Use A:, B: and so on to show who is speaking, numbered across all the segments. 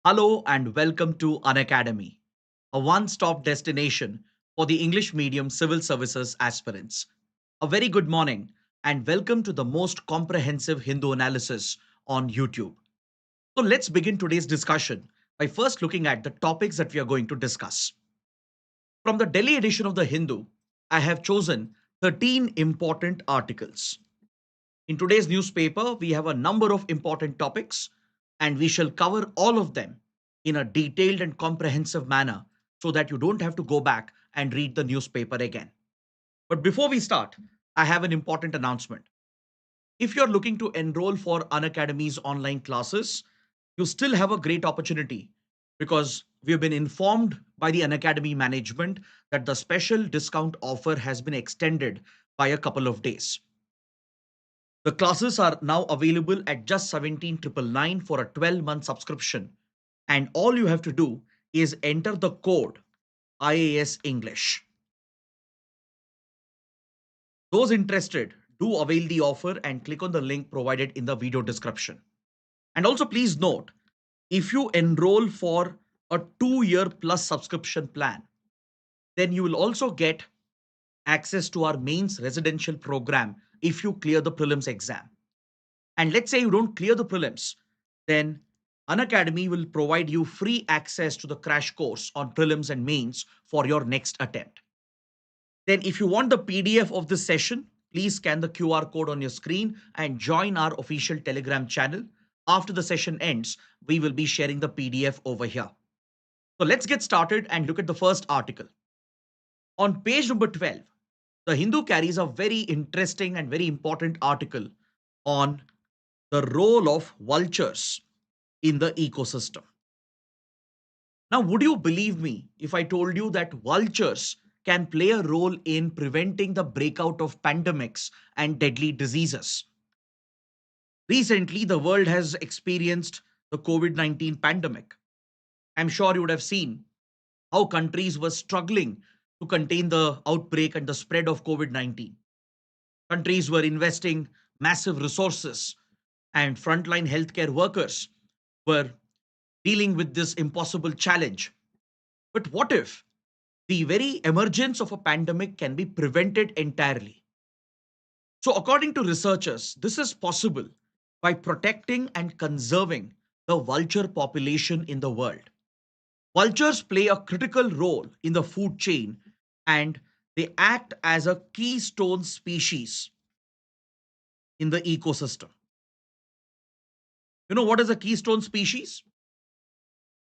A: Hello and welcome to Unacademy, a one-stop destination for the English medium civil services aspirants. A very good morning and welcome to the most comprehensive Hindu analysis on YouTube. So let's begin today's discussion by first looking at the topics that we are going to discuss. From the Delhi edition of the Hindu, I have chosen 13 important articles. In today's newspaper, we have a number of important topics, and we shall cover all of them in a detailed and comprehensive manner so that you don't have to go back and read the newspaper again. But before we start, I have an important announcement. If you're looking to enroll for Unacademy's online classes, you still have a great opportunity because we have been informed by the Unacademy management that the special discount offer has been extended by a couple of days. The classes are now available at just 17,999 for a 12-month subscription. And all you have to do is enter the code IAS English. Those interested, do avail the offer and click on the link provided in the video description. And also please note, if you enroll for a 2-year plus subscription plan, then you will also get access to our mains residential program if you clear the prelims exam. And let's say you don't clear the prelims, then Unacademy will provide you free access to the crash course on prelims and mains for your next attempt. Then if you want the PDF of this session, please scan the QR code on your screen and join our official Telegram channel. After the session ends, we will be sharing the PDF over here. So let's get started and look at the first article. On page number 12, the Hindu carries a very interesting and very important article on the role of vultures in the ecosystem. Now, would you believe me if I told you that vultures can play a role in preventing the breakout of pandemics and deadly diseases? Recently, the world has experienced the COVID-19 pandemic. I'm sure you would have seen how countries were struggling to contain the outbreak and the spread of COVID-19. Countries were investing massive resources, and frontline healthcare workers were dealing with this impossible challenge. But what if the very emergence of a pandemic can be prevented entirely? So, according to researchers, this is possible by protecting and conserving the vulture population in the world. Vultures play a critical role in the food chain and they act as a keystone species in the ecosystem. You know what is a keystone species?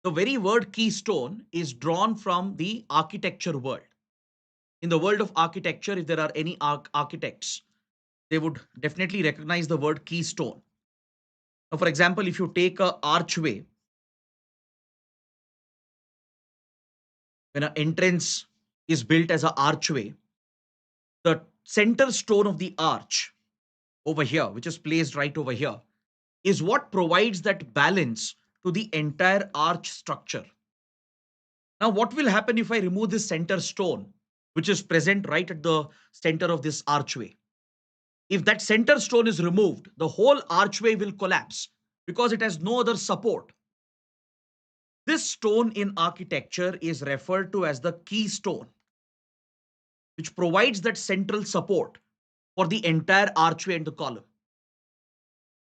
A: The very word keystone is drawn from the architecture world. In the world of architecture, if there are any architects, they would definitely recognize the word keystone. Now, for example, if you take a archway, when an entrance is built as an archway, the center stone of the arch over here, which is placed right over here, is what provides that balance to the entire arch structure. Now, what will happen if I remove this center stone, which is present right at the center of this archway? If that center stone is removed, the whole archway will collapse because it has no other support. This stone in architecture is referred to as the keystone, which provides that central support for the entire archway and the column.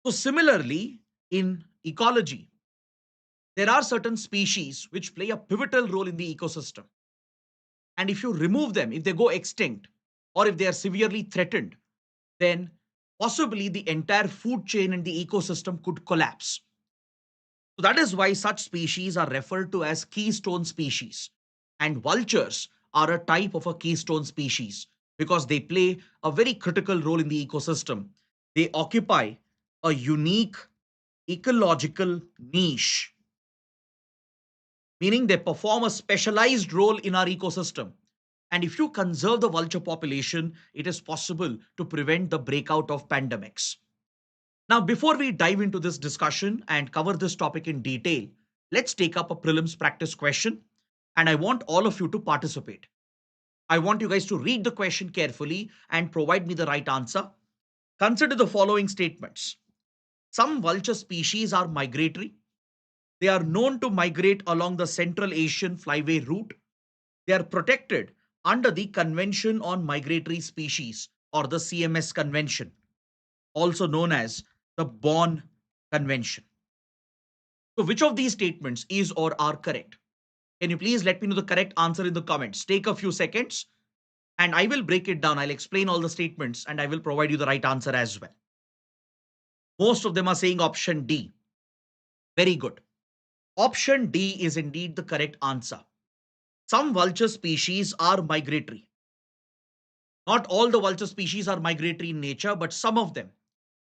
A: So, similarly, in ecology, there are certain species which play a pivotal role in the ecosystem. And if you remove them, if they go extinct, or if they are severely threatened, then possibly the entire food chain and the ecosystem could collapse. So that is why such species are referred to as keystone species. And vultures are a type of a keystone species because they play a very critical role in the ecosystem. They occupy a unique ecological niche, meaning they perform a specialized role in our ecosystem. And if you conserve the vulture population, it is possible to prevent the breakout of pandemics. Now, before we dive into this discussion and cover this topic in detail, let's take up a prelims practice question. And I want all of you to participate. I want you guys to read the question carefully and provide me the right answer. Consider the following statements. Some vulture species are migratory. They are known to migrate along the Central Asian flyway route. They are protected under the Convention on Migratory Species, or the CMS Convention, also known as the Bonn Convention. So, which of these statements is or are correct? Can you please let me know the correct answer in the comments? Take a few seconds and I will break it down. I'll explain all the statements and I will provide you the right answer as well. Most of them are saying option D. Very good. Option D is indeed the correct answer. Some vulture species are migratory. Not all the vulture species are migratory in nature, but some of them,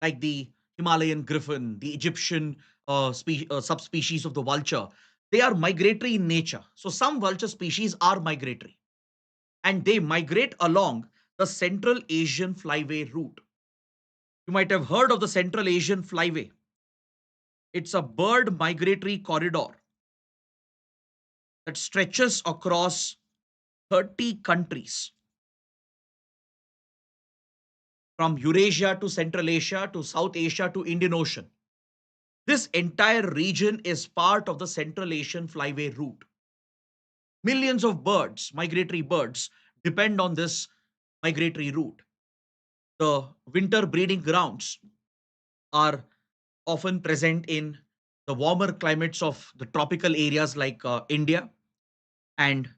A: like the Himalayan griffin, the Egyptian subspecies of the vulture, they are migratory in nature. So some vulture species are migratory and they migrate along the Central Asian flyway route. You might have heard of the Central Asian flyway. It's a bird migratory corridor that stretches across 30 countries, from Eurasia to Central Asia to South Asia to Indian Ocean. This entire region is part of the Central Asian flyway route. Millions of birds, migratory birds, depend on this migratory route. The winter breeding grounds are often present in the warmer climates of the tropical areas like India. And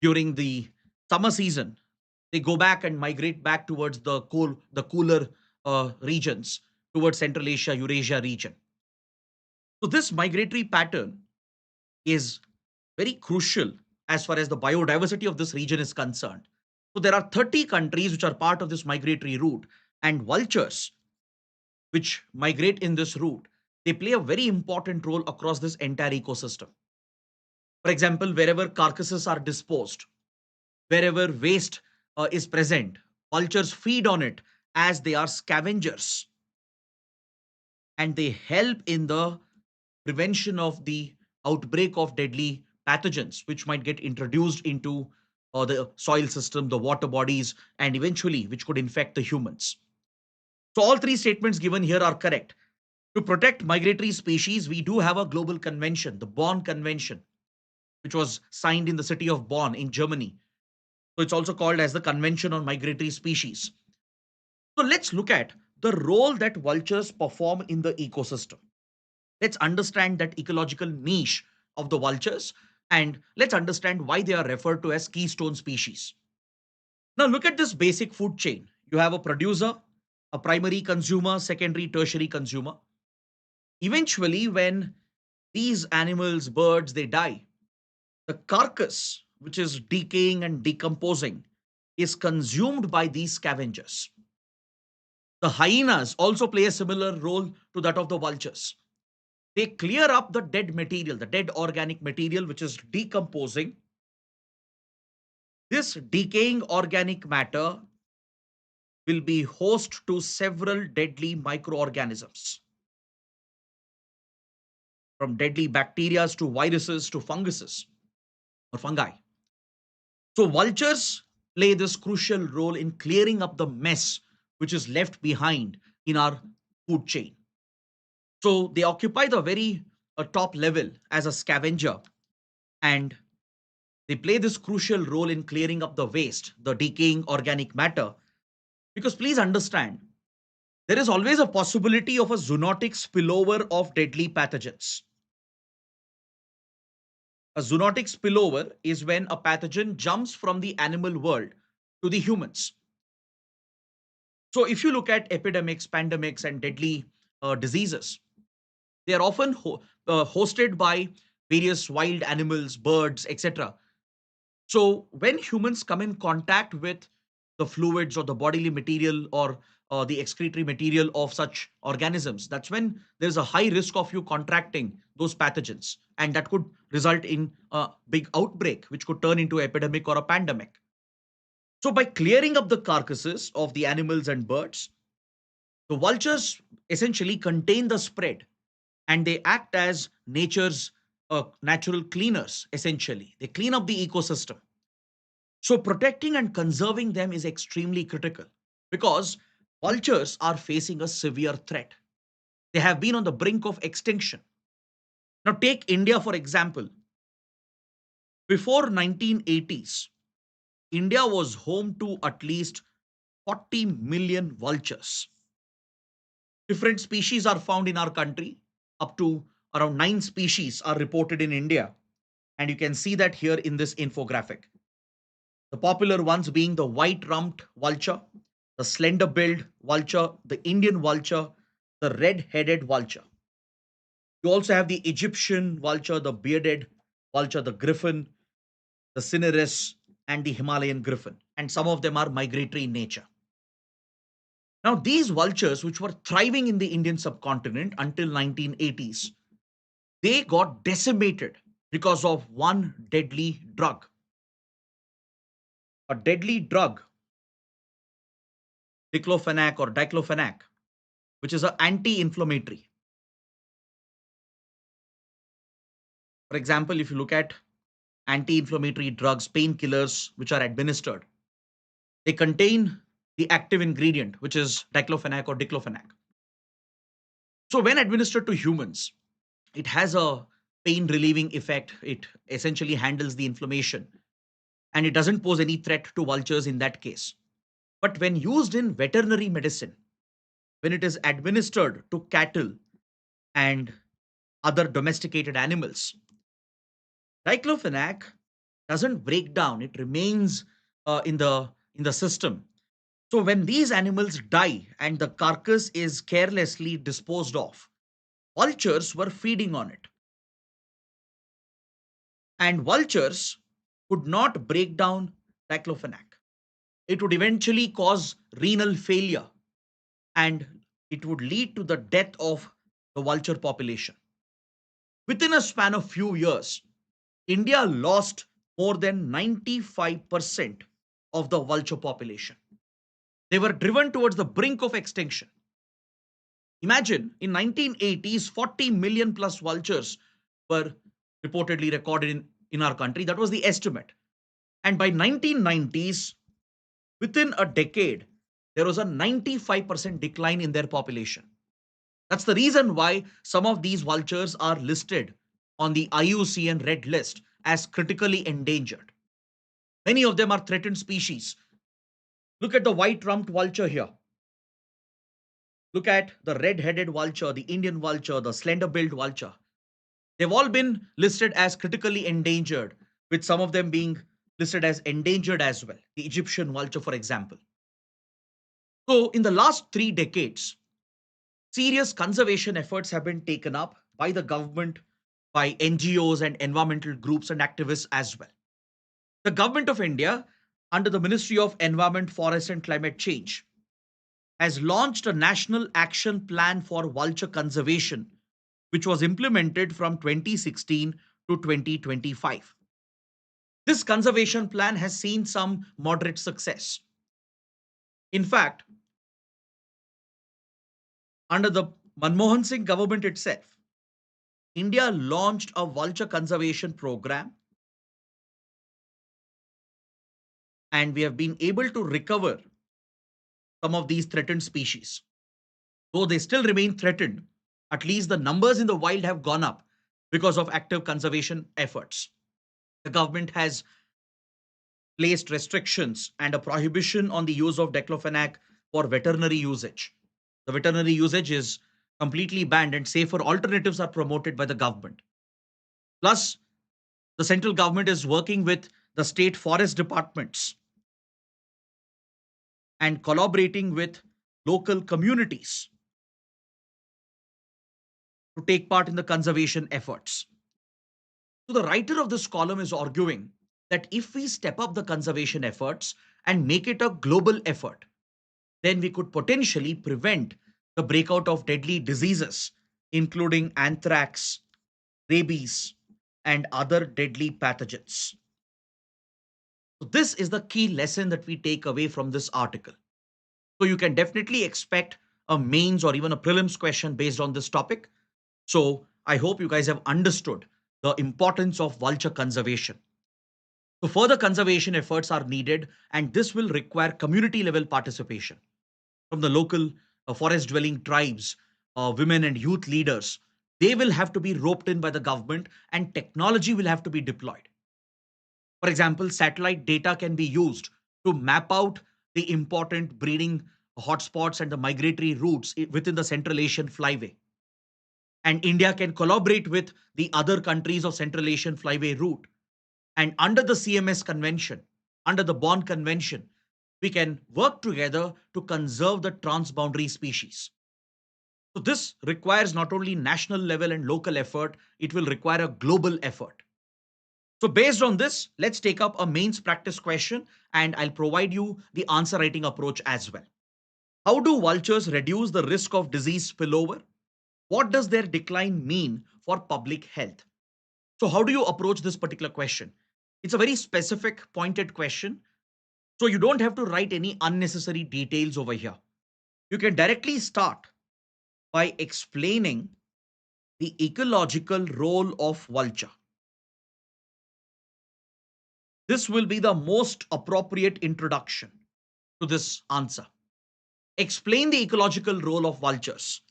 A: during the summer season, they go back and migrate back towards the cooler regions, towards Central Asia, Eurasia region. So this migratory pattern is very crucial as far as the biodiversity of this region is concerned. So there are 30 countries which are part of this migratory route, and vultures which migrate in this route, they play a very important role across this entire ecosystem. For example, wherever carcasses are disposed, wherever waste is present, vultures feed on it as they are scavengers, and they help in the prevention of the outbreak of deadly pathogens which might get introduced into the soil system, the water bodies, and eventually which could infect the humans. So all three statements given here are correct. To protect migratory species, we do have a global convention, the Bonn Convention, which was signed in the city of Bonn in Germany. So it's also called as the Convention on Migratory Species. So let's look at the role that vultures perform in the ecosystem. Let's understand that ecological niche of the vultures, and let's understand why they are referred to as keystone species. Now look at this basic food chain. You have a producer, a primary consumer, secondary, tertiary consumer. Eventually, when these animals, birds, they die, the carcass, which is decaying and decomposing, is consumed by these scavengers. The hyenas also play a similar role to that of the vultures. They clear up the dead material, the dead organic material which is decomposing. This decaying organic matter will be host to several deadly microorganisms, from deadly bacteria to viruses to funguses or fungi. So vultures play this crucial role in clearing up the mess which is left behind in our food chain. So they occupy the very top level as a scavenger, and they play this crucial role in clearing up the waste, the decaying organic matter. Because please understand, there is always a possibility of a zoonotic spillover of deadly pathogens. A zoonotic spillover is when a pathogen jumps from the animal world to the humans. So if you look at epidemics, pandemics, and deadly diseases, they are often hosted by various wild animals, birds, etc. So when humans come in contact with the fluids or the bodily material or the excretory material of such organisms, that's when there's a high risk of you contracting those pathogens. And that could result in a big outbreak, which could turn into epidemic or a pandemic. So by clearing up the carcasses of the animals and birds, the vultures essentially contain the spread and they act as nature's natural cleaners, essentially. They clean up the ecosystem. So protecting and conserving them is extremely critical because vultures are facing a severe threat. They have been on the brink of extinction. Now take India for example. Before 1980s, India was home to at least 40 million vultures. Different species are found in our country. Up to around 9 species are reported in India. And you can see that here in this infographic. The popular ones being the white-rumped vulture, the slender-billed vulture, the Indian vulture, the red-headed vulture. You also have the Egyptian vulture, the bearded vulture, the griffin, the cineris, and the Himalayan griffin. And some of them are migratory in nature. Now, these vultures, which were thriving in the Indian subcontinent until 1980s, they got decimated because of one deadly drug. A deadly drug, diclofenac or diclofenac, which is an anti-inflammatory. For example, if you look at anti-inflammatory drugs, painkillers, which are administered, they contain the active ingredient, which is diclofenac or diclofenac. So when administered to humans, it has a pain relieving effect. It essentially handles the inflammation and it doesn't pose any threat to vultures in that case. But when used in veterinary medicine, when it is administered to cattle and other domesticated animals, diclofenac doesn't break down. It remains in the system. So when these animals die and the carcass is carelessly disposed of, vultures were feeding on it. And vultures could not break down diclofenac. It would eventually cause renal failure and it would lead to the death of the vulture population. Within a span of few years, India lost more than 95% of the vulture population. They were driven towards the brink of extinction. Imagine in 1980s, 40 million plus vultures were reportedly recorded in our country. That was the estimate. And by 1990s, within a decade, there was a 95% decline in their population. That's the reason why some of these vultures are listed on the IUCN Red List as critically endangered. Many of them are threatened species. Look at the white-rumped vulture here. Look at the red-headed vulture, the Indian vulture, the slender-billed vulture. They've all been listed as critically endangered, with some of them being listed as endangered as well. The Egyptian vulture, for example. So in the last 3 decades, serious conservation efforts have been taken up by the government, by NGOs and environmental groups and activists as well. The Government of India, under the Ministry of Environment, Forest and Climate Change, has launched a National Action Plan for Vulture Conservation, which was implemented from 2016 to 2025. This conservation plan has seen some moderate success. In fact, under the Manmohan Singh government itself, India launched a vulture conservation program and we have been able to recover some of these threatened species. Though they still remain threatened, at least the numbers in the wild have gone up because of active conservation efforts. The government has placed restrictions and a prohibition on the use of diclofenac for veterinary usage. The veterinary usage is completely banned and safer alternatives are promoted by the government. Plus, the central government is working with the state forest departments and collaborating with local communities to take part in the conservation efforts. So the writer of this column is arguing that if we step up the conservation efforts and make it a global effort, then we could potentially prevent the breakout of deadly diseases, including anthrax, rabies, and other deadly pathogens. So this is the key lesson that we take away from this article. So you can definitely expect a mains or even a prelims question based on this topic. So I hope you guys have understood the importance of vulture conservation. So further conservation efforts are needed, and this will require community level participation from the local forest dwelling tribes, women and youth leaders They will have to be roped in by the government and technology will have to be deployed. For example, satellite data can be used to map out the important breeding hotspots and the migratory routes within the Central Asian flyway. And India can collaborate with the other countries of Central Asian flyway route. And under the CMS convention, under the Bonn Convention, we can work together to conserve the transboundary species. So this requires not only national level and local effort, it will require a global effort. So based on this, let's take up a mains practice question and I'll provide you the answer writing approach as well. How do vultures reduce the risk of disease spillover? What does their decline mean for public health? So how do you approach this particular question? It's a very specific pointed question. So you don't have to write any unnecessary details over here. You can directly start by explaining the ecological role of vulture. This will be the most appropriate introduction to this answer. Explain the ecological role of vultures.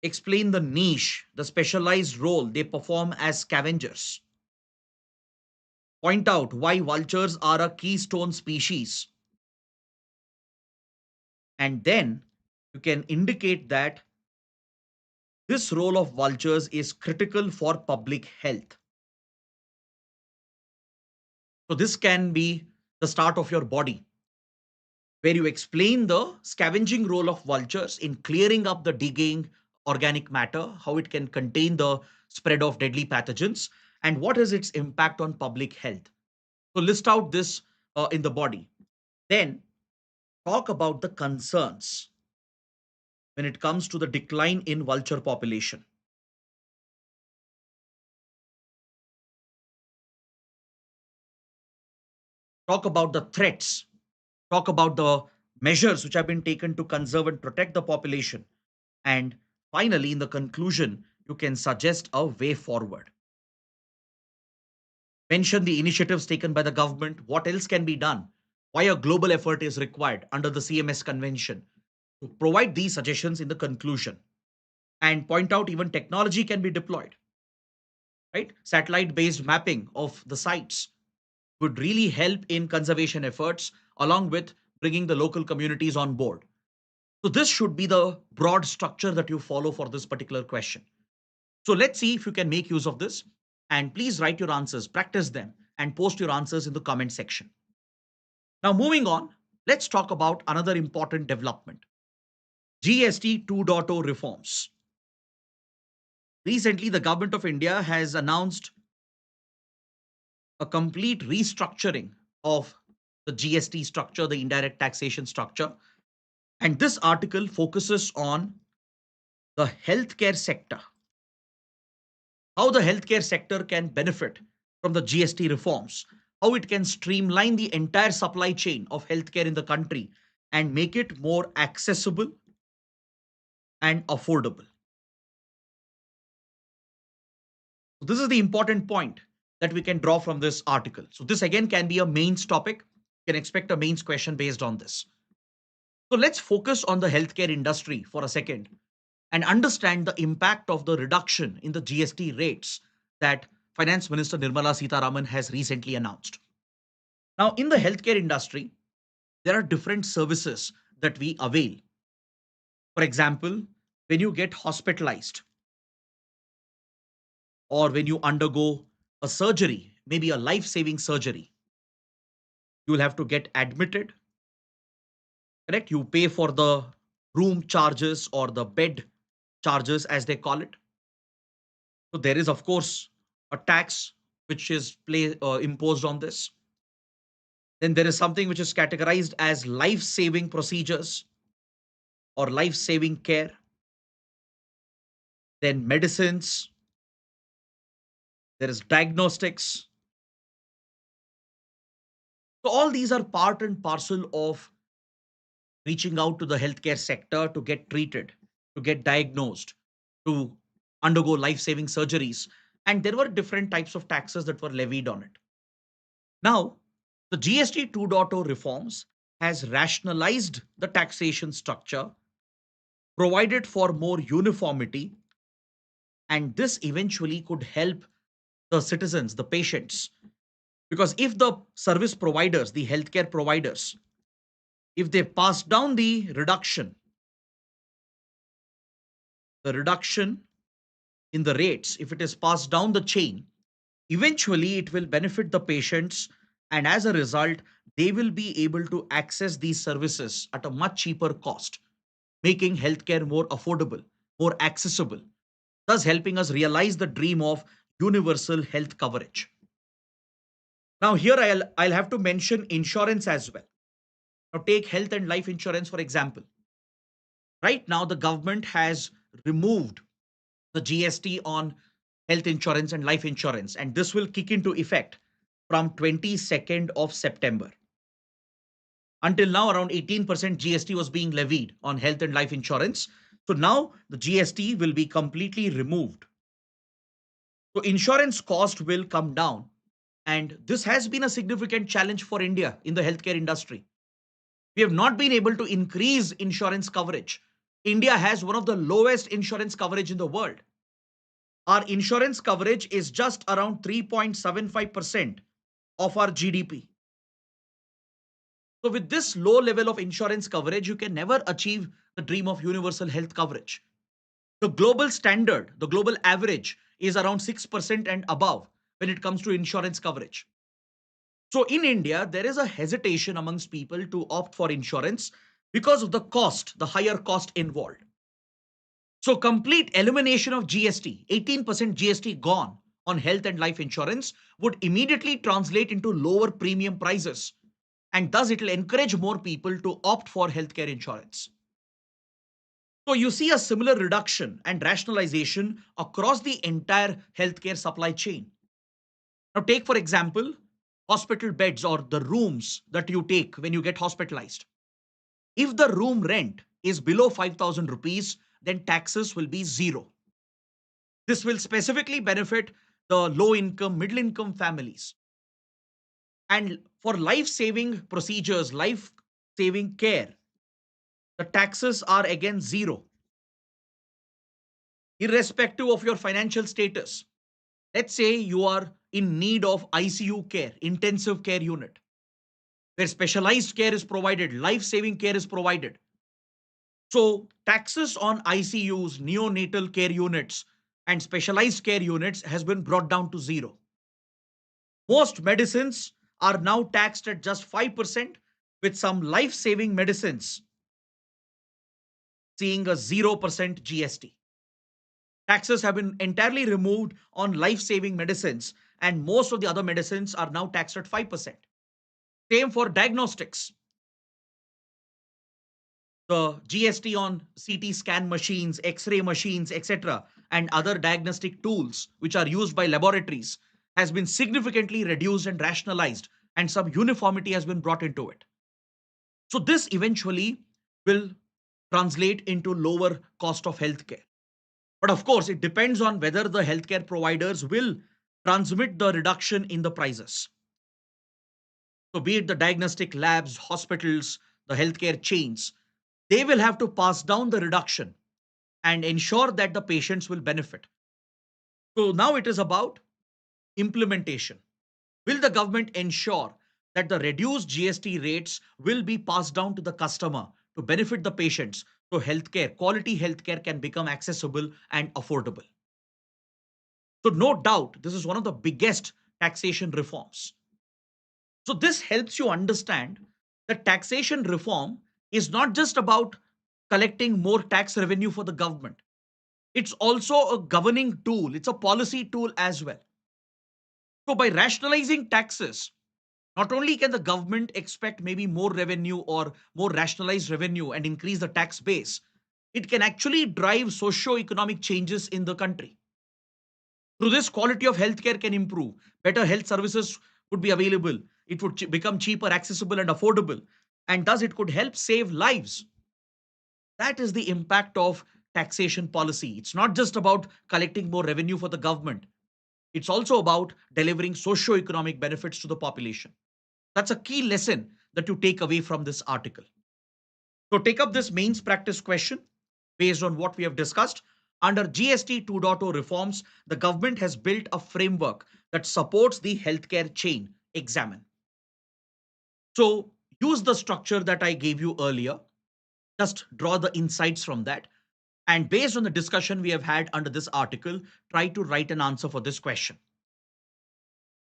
A: Explain the niche, the specialized role they perform as scavengers. Point out why vultures are a keystone species. And then you can indicate that this role of vultures is critical for public health. So this can be the start of your body, where you explain the scavenging role of vultures in clearing up the decaying organic matter, how it can contain the spread of deadly pathogens, and what is its impact on public health. So list out this in the body. Then talk about the concerns when it comes to the decline in vulture population. Talk about the threats. Talk about the measures which have been taken to conserve and protect the population. And finally, in the conclusion, you can suggest a way forward. Mention the initiatives taken by the government, what else can be done, why a global effort is required under the CMS convention. To provide these suggestions in the conclusion and point out even technology can be deployed, right? Satellite based mapping of the sites would really help in conservation efforts along with bringing the local communities on board. So this should be the broad structure that you follow for this particular question. So let's see if you can make use of this and please write your answers, practice them and post your answers in the comment section. Now moving on, let's talk about another important development. GST 2.0 reforms. Recently, the government of India has announced a complete restructuring of the GST structure, the indirect taxation structure. And this article focuses on the healthcare sector, how the healthcare sector can benefit from the GST reforms, how it can streamline the entire supply chain of healthcare in the country and make it more accessible and affordable. So this is the important point that we can draw from this article. So this again can be a mains topic. You can expect a mains question based on this. So let's focus on the healthcare industry for a second and understand the impact of the reduction in the GST rates that Finance Minister Nirmala Sitharaman has recently announced. Now, in the healthcare industry, there are different services that we avail. For example, when you get hospitalized or when you undergo a surgery, maybe a life-saving surgery, you will have to get admitted, correct? You pay for the room charges or the bed charges as they call it. So there is of course a tax which is imposed on this. Then there is something which is categorized as life-saving procedures or life-saving care. Then medicines, there is diagnostics. So all these are part and parcel of reaching out to the healthcare sector to get treated, to get diagnosed, to undergo life-saving surgeries. And there were different types of taxes that were levied on it. Now, the GST 2.0 reforms has rationalized the taxation structure, provided for more uniformity, And this eventually could help the citizens, the patients. Because if the service providers, the healthcare providers, if they pass down the reduction in the rates, if it is passed down the chain, eventually it will benefit the patients. And as a result, they will be able to access these services at a much cheaper cost, making healthcare more affordable, more accessible, thus helping us realize the dream of universal health coverage. Now, here I'll have to mention insurance as well. Now, take health and life insurance, for example. Right now, the government has removed the GST on health insurance and life insurance, and this will kick into effect from 22nd of September. Until now, around 18% GST was being levied on health and life insurance. So now the GST will be completely removed. So insurance cost will come down. And this has been a significant challenge for India in the healthcare industry. We have not been able to increase insurance coverage. India has one of the lowest insurance coverage in the world. Our insurance coverage is just around 3.75% of our GDP. So with this low level of insurance coverage, you can never achieve the dream of universal health coverage. The global standard, the global average is around 6% and above when it comes to insurance coverage. So in India, there is a hesitation amongst people to opt for insurance because of the cost, the higher cost involved. So complete elimination of GST, 18% GST gone on health and life insurance would immediately translate into lower premium prices. And thus it will encourage more people to opt for healthcare insurance. So you see a similar reduction and rationalization across the entire healthcare supply chain. Now take for example, hospital beds or the rooms that you take when you get hospitalized. If the room rent is below 5,000 rupees, then taxes will be zero. This will specifically benefit the low income, middle income families. And for life saving procedures, life saving care, the taxes are again zero, irrespective of your financial status. Let's say you are in need of ICU care, intensive care unit, where specialized care is provided, life saving care is provided. So, taxes on ICUs, neonatal care units, and specialized care units has been brought down to zero. Most medicines are now taxed at just 5%, with some life saving medicines seeing a 0% GST. Taxes have been entirely removed on life saving medicines, and most of the other medicines are now taxed at 5%. Same for diagnostics. The GST on CT scan machines, X ray machines, etc., and other diagnostic tools which are used by laboratories has been significantly reduced and rationalized, and some uniformity has been brought into it. So, this eventually will translate into lower cost of healthcare. But of course, it depends on whether the healthcare providers will transmit the reduction in the prices. So, be it the diagnostic labs, hospitals, the healthcare chains, they will have to pass down the reduction and ensure that the patients will benefit. So, now it is about implementation. Will the government ensure that the reduced GST rates will be passed down to the customer to benefit the patients so healthcare, quality healthcare can become accessible and affordable? So, no doubt, this is one of the biggest taxation reforms. So, this helps you understand that taxation reform is not just about collecting more tax revenue for the government, it's also a governing tool, it's a policy tool as well. So, by rationalizing taxes, not only can the government expect maybe more revenue or more rationalized revenue and increase the tax base, it can actually drive socio-economic changes in the country. Through this, quality of healthcare can improve. Better health services would be available. It would become cheaper, accessible, and affordable. And thus, it could help save lives. That is the impact of taxation policy. It's not just about collecting more revenue for the government, it's also about delivering socio-economic benefits to the population. That's a key lesson that you take away from this article. So, take up this mains practice question based on what we have discussed. Under GST 2.0 reforms, the government has built a framework that supports the healthcare chain examine. So use the structure that I gave you earlier. Just draw the insights from that. And based on the discussion we have had under this article, try to write an answer for this question.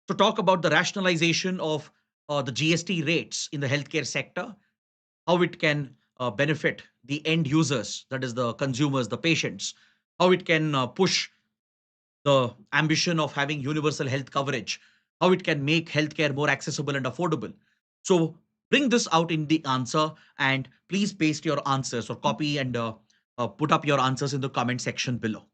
A: To talk about the rationalization of the GST rates in the healthcare sector, how it can benefit the end users, that is the consumers, the patients, how it can push the ambition of having universal health coverage, how it can make healthcare more accessible and affordable. So bring this out in the answer and please paste your answers or copy and put up your answers in the comment section below.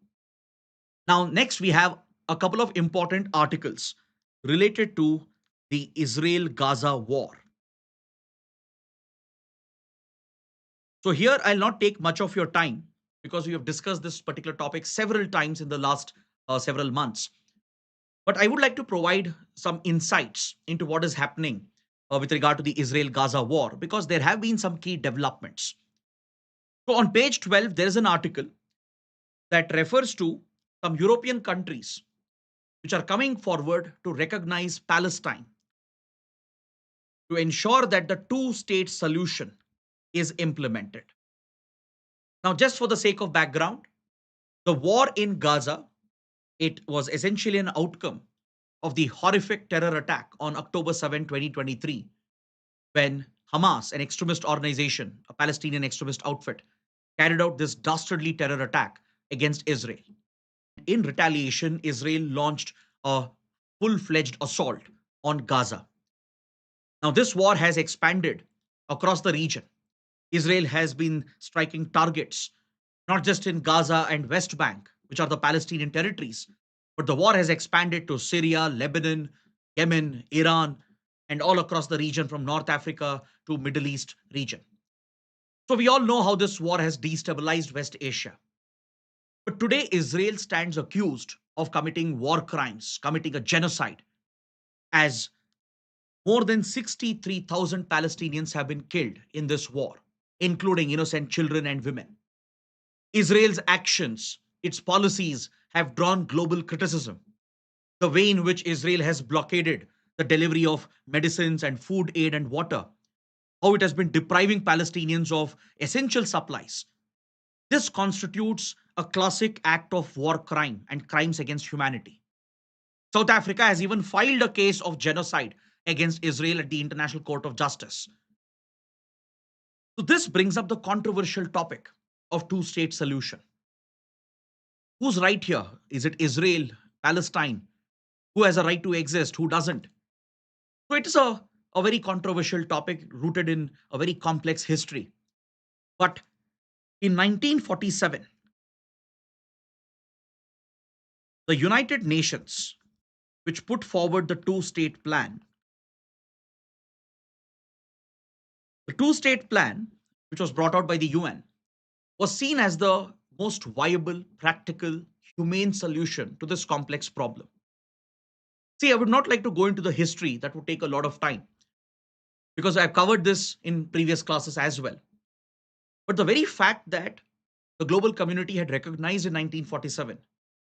A: Now, next we have a couple of important articles related to the Israel-Gaza war. So here I'll not take much of your time because we have discussed this particular topic several times in the last several months. But I would like to provide some insights into what is happening with regard to the Israel-Gaza war because there have been some key developments. So on page 12, there is an article that refers to some European countries which are coming forward to recognize Palestine to ensure that the two-state solution is implemented. Now, just for the sake of background, the war in Gaza, it was essentially an outcome of the horrific terror attack on October 7, 2023, when Hamas, an extremist organization, a Palestinian extremist outfit, carried out this dastardly terror attack against Israel. In retaliation, Israel launched a full-fledged assault on Gaza. Now, this war has expanded across the region. Israel has been striking targets, not just in Gaza and West Bank, which are the Palestinian territories, but the war has expanded to Syria, Lebanon, Yemen, Iran, and all across the region from North Africa to Middle East region. So we all know how this war has destabilized West Asia. But today, Israel stands accused of committing war crimes, committing a genocide, as more than 63,000 Palestinians have been killed in this war, including innocent children and women. Israel's actions, its policies have drawn global criticism. The way in which Israel has blockaded the delivery of medicines and food aid and water, how it has been depriving Palestinians of essential supplies. This constitutes a classic act of war crime and crimes against humanity. South Africa has even filed a case of genocide against Israel at the International Court of Justice. So this brings up the controversial topic of two-state solution. Who's right here? Is it Israel, Palestine? Who has a right to exist? Who doesn't? So it is a very controversial topic rooted in a very complex history. But in 1947, the United Nations, which put forward the two-state plan, which was brought out by the UN, was seen as the most viable, practical, humane solution to this complex problem. See, I would not like to go into the history, that would take a lot of time, because I've covered this in previous classes as well. But the very fact that the global community had recognized in 1947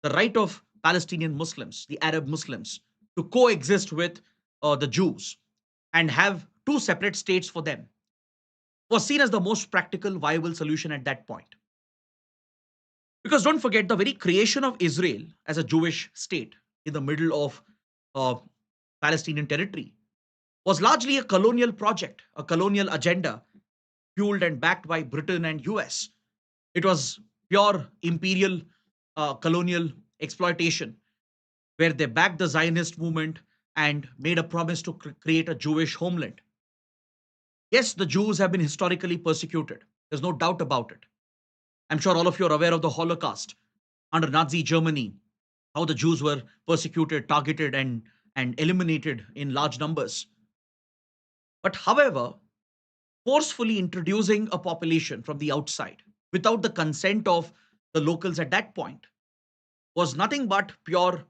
A: the right of Palestinian Muslims, the Arab Muslims, to coexist with the Jews and have two separate states for them was seen as the most practical, viable solution at that point. Because don't forget, the very creation of Israel as a Jewish state in the middle of Palestinian territory was largely a colonial project, a colonial agenda fueled and backed by Britain and US. It was pure imperial colonial exploitation where they backed the Zionist movement and made a promise to create a Jewish homeland. Yes, the Jews have been historically persecuted. There's no doubt about it. I'm sure all of you are aware of the Holocaust under Nazi Germany, how the Jews were persecuted, targeted, and eliminated in large numbers. But however, forcefully introducing a population from the outside without the consent of the locals at that point was nothing but pure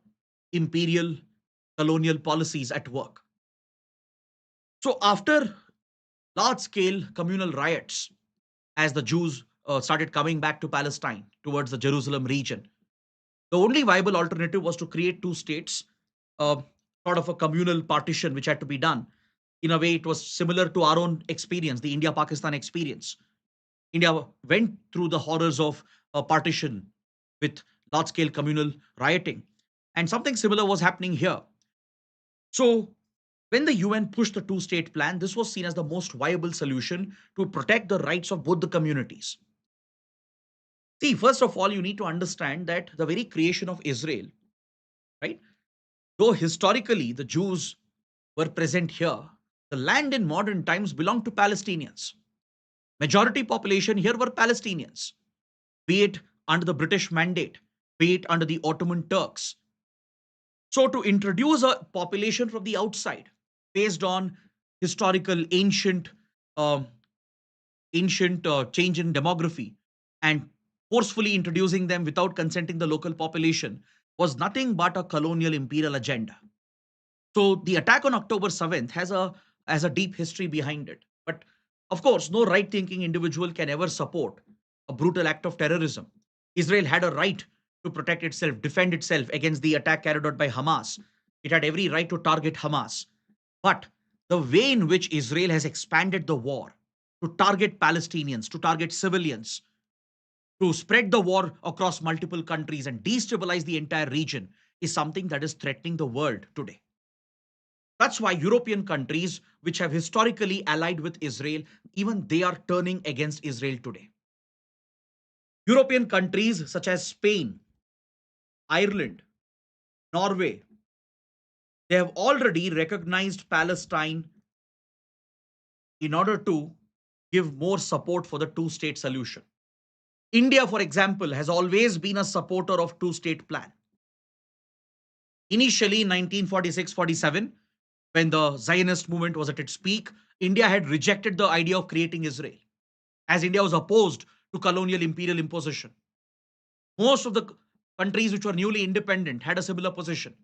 A: imperial colonial policies at work. So after large scale communal riots, as the Jews started coming back to Palestine towards the Jerusalem region. The only viable alternative was to create two states, uh, sort of a communal partition which had to be done. In a way, it was similar to our own experience, the India Pakistan experience. India went through the horrors of a partition with large scale communal rioting. And something similar was happening here. So, when the UN pushed the two state plan, this was seen as the most viable solution to protect the rights of both the communities. See, first of all, you need to understand that the very creation of Israel, right? Though historically the Jews were present here, the land in modern times belonged to Palestinians. Majority population here were Palestinians, be it under the British mandate, be it under the Ottoman Turks. So, to introduce a population from the outside based on historical uh, ancient change in demography and forcefully introducing them without consenting the local population was nothing but a colonial imperial agenda. So the attack on October 7th has a deep history behind it. But of course, no right thinking individual can ever support a brutal act of terrorism. Israel had a right to protect itself, defend itself against the attack carried out by Hamas. It had every right to target Hamas. But the way in which Israel has expanded the war to target Palestinians, to target civilians, to spread the war across multiple countries and destabilize the entire region is something that is threatening the world today. That's why European countries, which have historically allied with Israel, even they are turning against Israel today. European countries such as Spain, Ireland, Norway, they have already recognized Palestine in order to give more support for the two state solution. India, for example, has always been a supporter of two state plan. Initially, in 1946-47, when the Zionist movement was at its peak, India had rejected the idea of creating Israel, as India was opposed to colonial imperial imposition. Most of the countries which were newly independent had a similar position.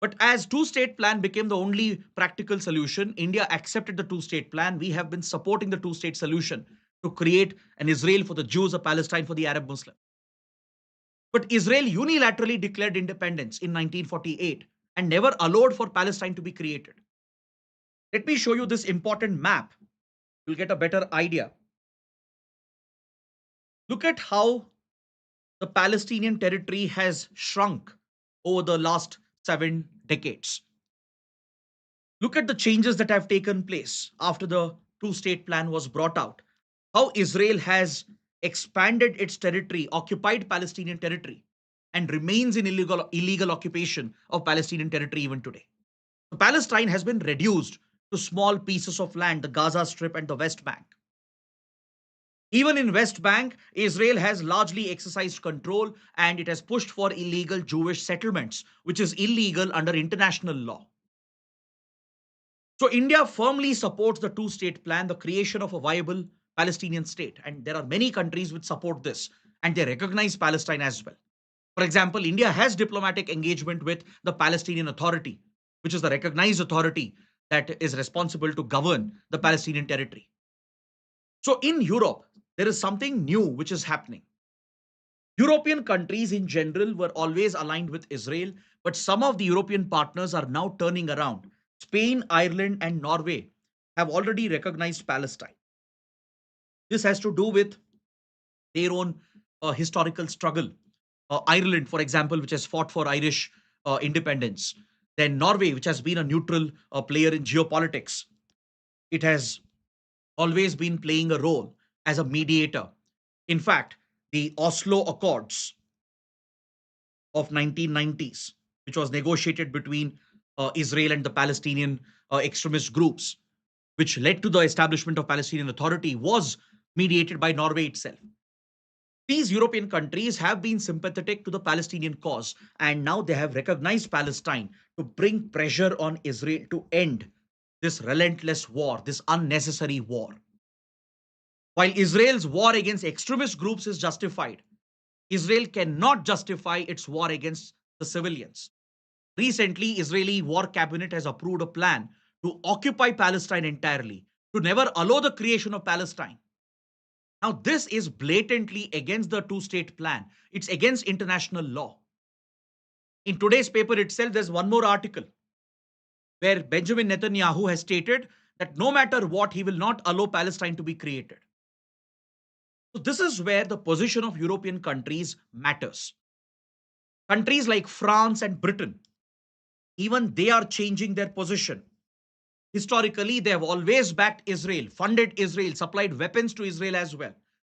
A: But as two-state plan became the only practical solution, India accepted the two-state plan. We have been supporting the two-state solution to create an Israel for the Jews, a Palestine for the Arab Muslim. But Israel unilaterally declared independence in 1948 and never allowed for Palestine to be created. Let me show you this important map. You'll get a better idea. Look at how the Palestinian territory has shrunk over the last 7 decades. Look at the changes that have taken place after the two state plan was brought out. How Israel has expanded its territory, occupied Palestinian territory, and remains in illegal occupation of Palestinian territory even today. So Palestine has been reduced to small pieces of land, the Gaza Strip and the West Bank. Even in West Bank, Israel has largely exercised control and it has pushed for illegal Jewish settlements, which is illegal under international law. So India firmly supports the two-state plan, the creation of a viable Palestinian state. And there are many countries which support this and they recognize Palestine as well. For example, India has diplomatic engagement with the Palestinian Authority, which is the recognized authority that is responsible to govern the Palestinian territory. So in Europe, there is something new which is happening. European countries in general were always aligned with Israel, but some of the European partners are now turning around. Spain, Ireland, and Norway have already recognized Palestine. This has to do with their own historical struggle. Ireland, for example, which has fought for Irish independence. Then Norway, which has been a neutral player in geopolitics. It has always been playing a role as a mediator. In fact, the Oslo Accords of 1990s, which was negotiated between Israel and the Palestinian extremist groups, which led to the establishment of Palestinian Authority, was mediated by Norway itself. These European countries have been sympathetic to the Palestinian cause, and now they have recognized Palestine to bring pressure on Israel to end this relentless war, this unnecessary war. While Israel's war against extremist groups is justified, Israel cannot justify its war against the civilians. Recently, Israeli war cabinet has approved a plan to occupy Palestine entirely, to never allow the creation of Palestine. Now, this is blatantly against the two-state plan. It's against international law. In today's paper itself, there's one more article where Benjamin Netanyahu has stated that no matter what, he will not allow Palestine to be created. So this is where the position of European countries matters. Countries like France and Britain, even they are changing their position. Historically, they have always backed Israel, funded Israel, supplied weapons to Israel as well.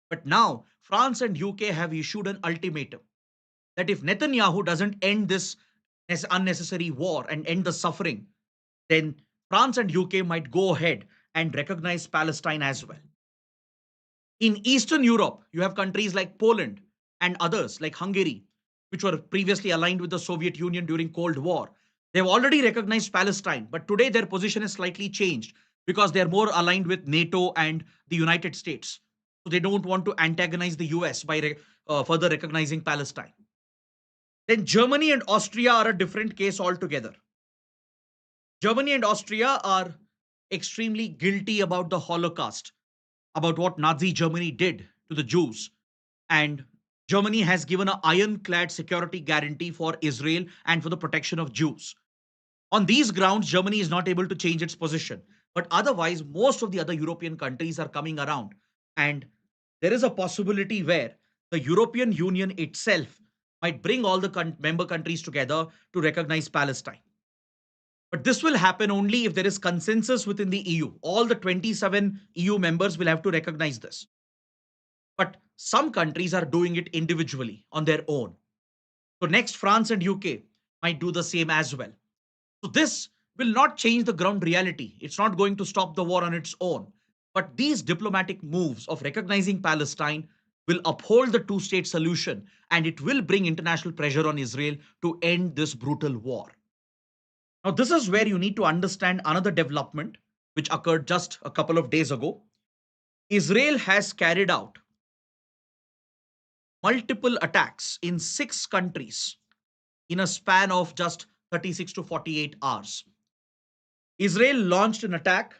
A: But now, France and UK have issued an ultimatum that if Netanyahu doesn't end this unnecessary war and end the suffering, then France and UK might go ahead and recognize Palestine as well. In Eastern Europe, you have countries like Poland and others like Hungary, which were previously aligned with the Soviet Union during Cold War. They've already recognized Palestine, but today their position is slightly changed because they're more aligned with NATO and the United States. So they don't want to antagonize the US by further recognizing Palestine. Then Germany and Austria are a different case altogether. Germany and Austria are extremely guilty about the Holocaust, about what Nazi Germany did to the Jews. And Germany has given an ironclad security guarantee for Israel and for the protection of Jews. On these grounds, Germany is not able to change its position. But otherwise, most of the other European countries are coming around. And there is a possibility where the European Union itself might bring all the member countries together to recognize Palestine. But this will happen only if there is consensus within the EU. All the 27 EU members will have to recognize this. But some countries are doing it individually on their own. So next, France and UK might do the same as well. So this will not change the ground reality. It's not going to stop the war on its own. But these diplomatic moves of recognizing Palestine will uphold the two-state solution, and it will bring international pressure on Israel to end this brutal war. Now, this is where you need to understand another development which occurred just a couple of days ago. Israel has carried out multiple attacks in 6 countries in a span of just 36 to 48 hours. Israel launched an attack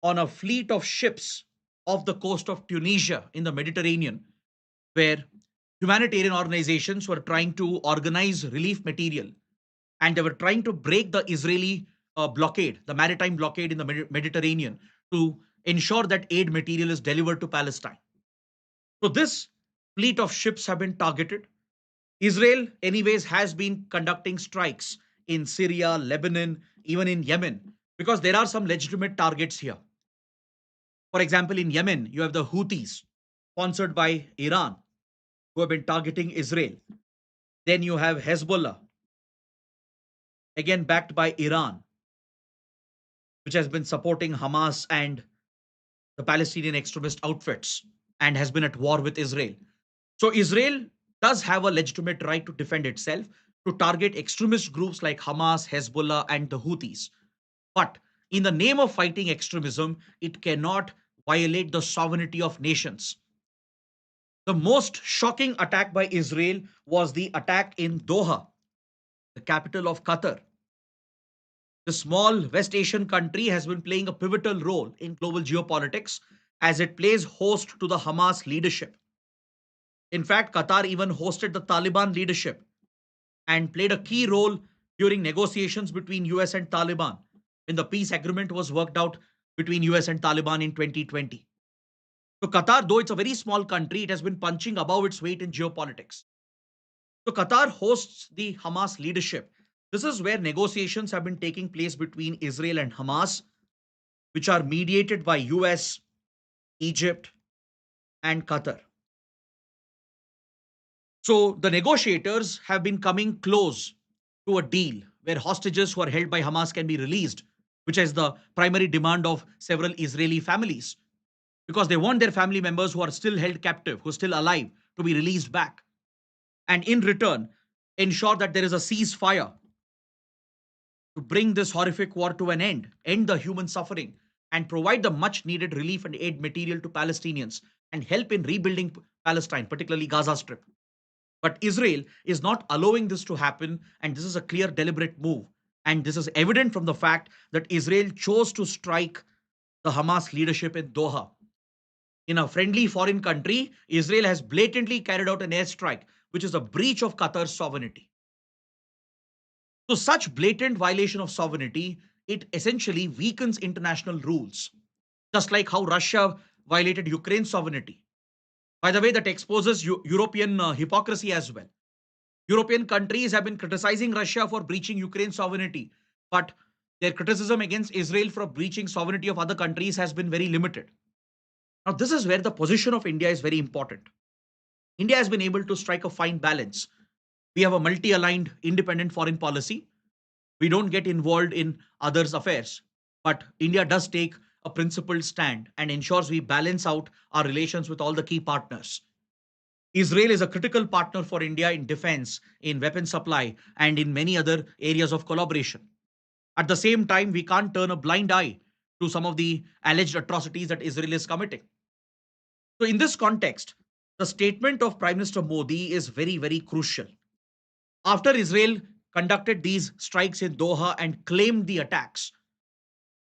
A: on a fleet of ships off the coast of Tunisia in the Mediterranean, where humanitarian organizations were trying to organize relief material, and they were trying to break the Israeli blockade, the maritime blockade in the Mediterranean, to ensure that aid material is delivered to Palestine. So this fleet of ships have been targeted. Israel, anyways, has been conducting strikes in Syria, Lebanon, even in Yemen, because there are some legitimate targets here. For example, in Yemen, you have the Houthis, sponsored by Iran, who have been targeting Israel. Then you have Hezbollah, again backed by Iran, which has been supporting Hamas and the Palestinian extremist outfits and has been at war with Israel. So Israel does have a legitimate right to defend itself, to target extremist groups like Hamas, Hezbollah, and the Houthis. But in the name of fighting extremism, it cannot violate the sovereignty of nations. The most shocking attack by Israel was the attack in Doha, the capital of Qatar. The small West Asian country has been playing a pivotal role in global geopolitics as it plays host to the Hamas leadership. In fact, Qatar even hosted the Taliban leadership and played a key role during negotiations between US and Taliban when the peace agreement was worked out between US and Taliban in 2020. So Qatar, though it's a very small country, it has been punching above its weight in geopolitics. So Qatar hosts the Hamas leadership. This is where negotiations have been taking place between Israel and Hamas, which are mediated by US, Egypt, and Qatar. So the negotiators have been coming close to a deal where hostages who are held by Hamas can be released, which is the primary demand of several Israeli families, because they want their family members who are still held captive, who are still alive, to be released back. And in return, ensure that there is a ceasefire to bring this horrific war to an end the human suffering, and provide the much needed relief and aid material to Palestinians and help in rebuilding Palestine, particularly Gaza Strip. But Israel is not allowing this to happen, and this is a clear, deliberate move. And this is evident from the fact that Israel chose to strike the Hamas leadership in Doha in a friendly foreign country, Israel has blatantly carried out an airstrike, which is a breach of Qatar's sovereignty. So, such blatant violation of sovereignty, it essentially weakens international rules, just like how Russia violated Ukraine's sovereignty. By the way, that exposes European hypocrisy as well. European countries have been criticizing Russia for breaching Ukraine's sovereignty, but their criticism against Israel for breaching sovereignty of other countries has been very limited. Now, this is where the position of India is very important. India has been able to strike a fine balance. We have a multi aligned independent foreign policy. We don't get involved in others' affairs, but India does take a principled stand and ensures we balance out our relations with all the key partners. Israel is a critical partner for India in defense, in weapon supply, and in many other areas of collaboration. At the same time, we can't turn a blind eye to some of the alleged atrocities that Israel is committing. So, in this context, the statement of Prime Minister Modi is very, very crucial. After Israel conducted these strikes in Doha and claimed the attacks,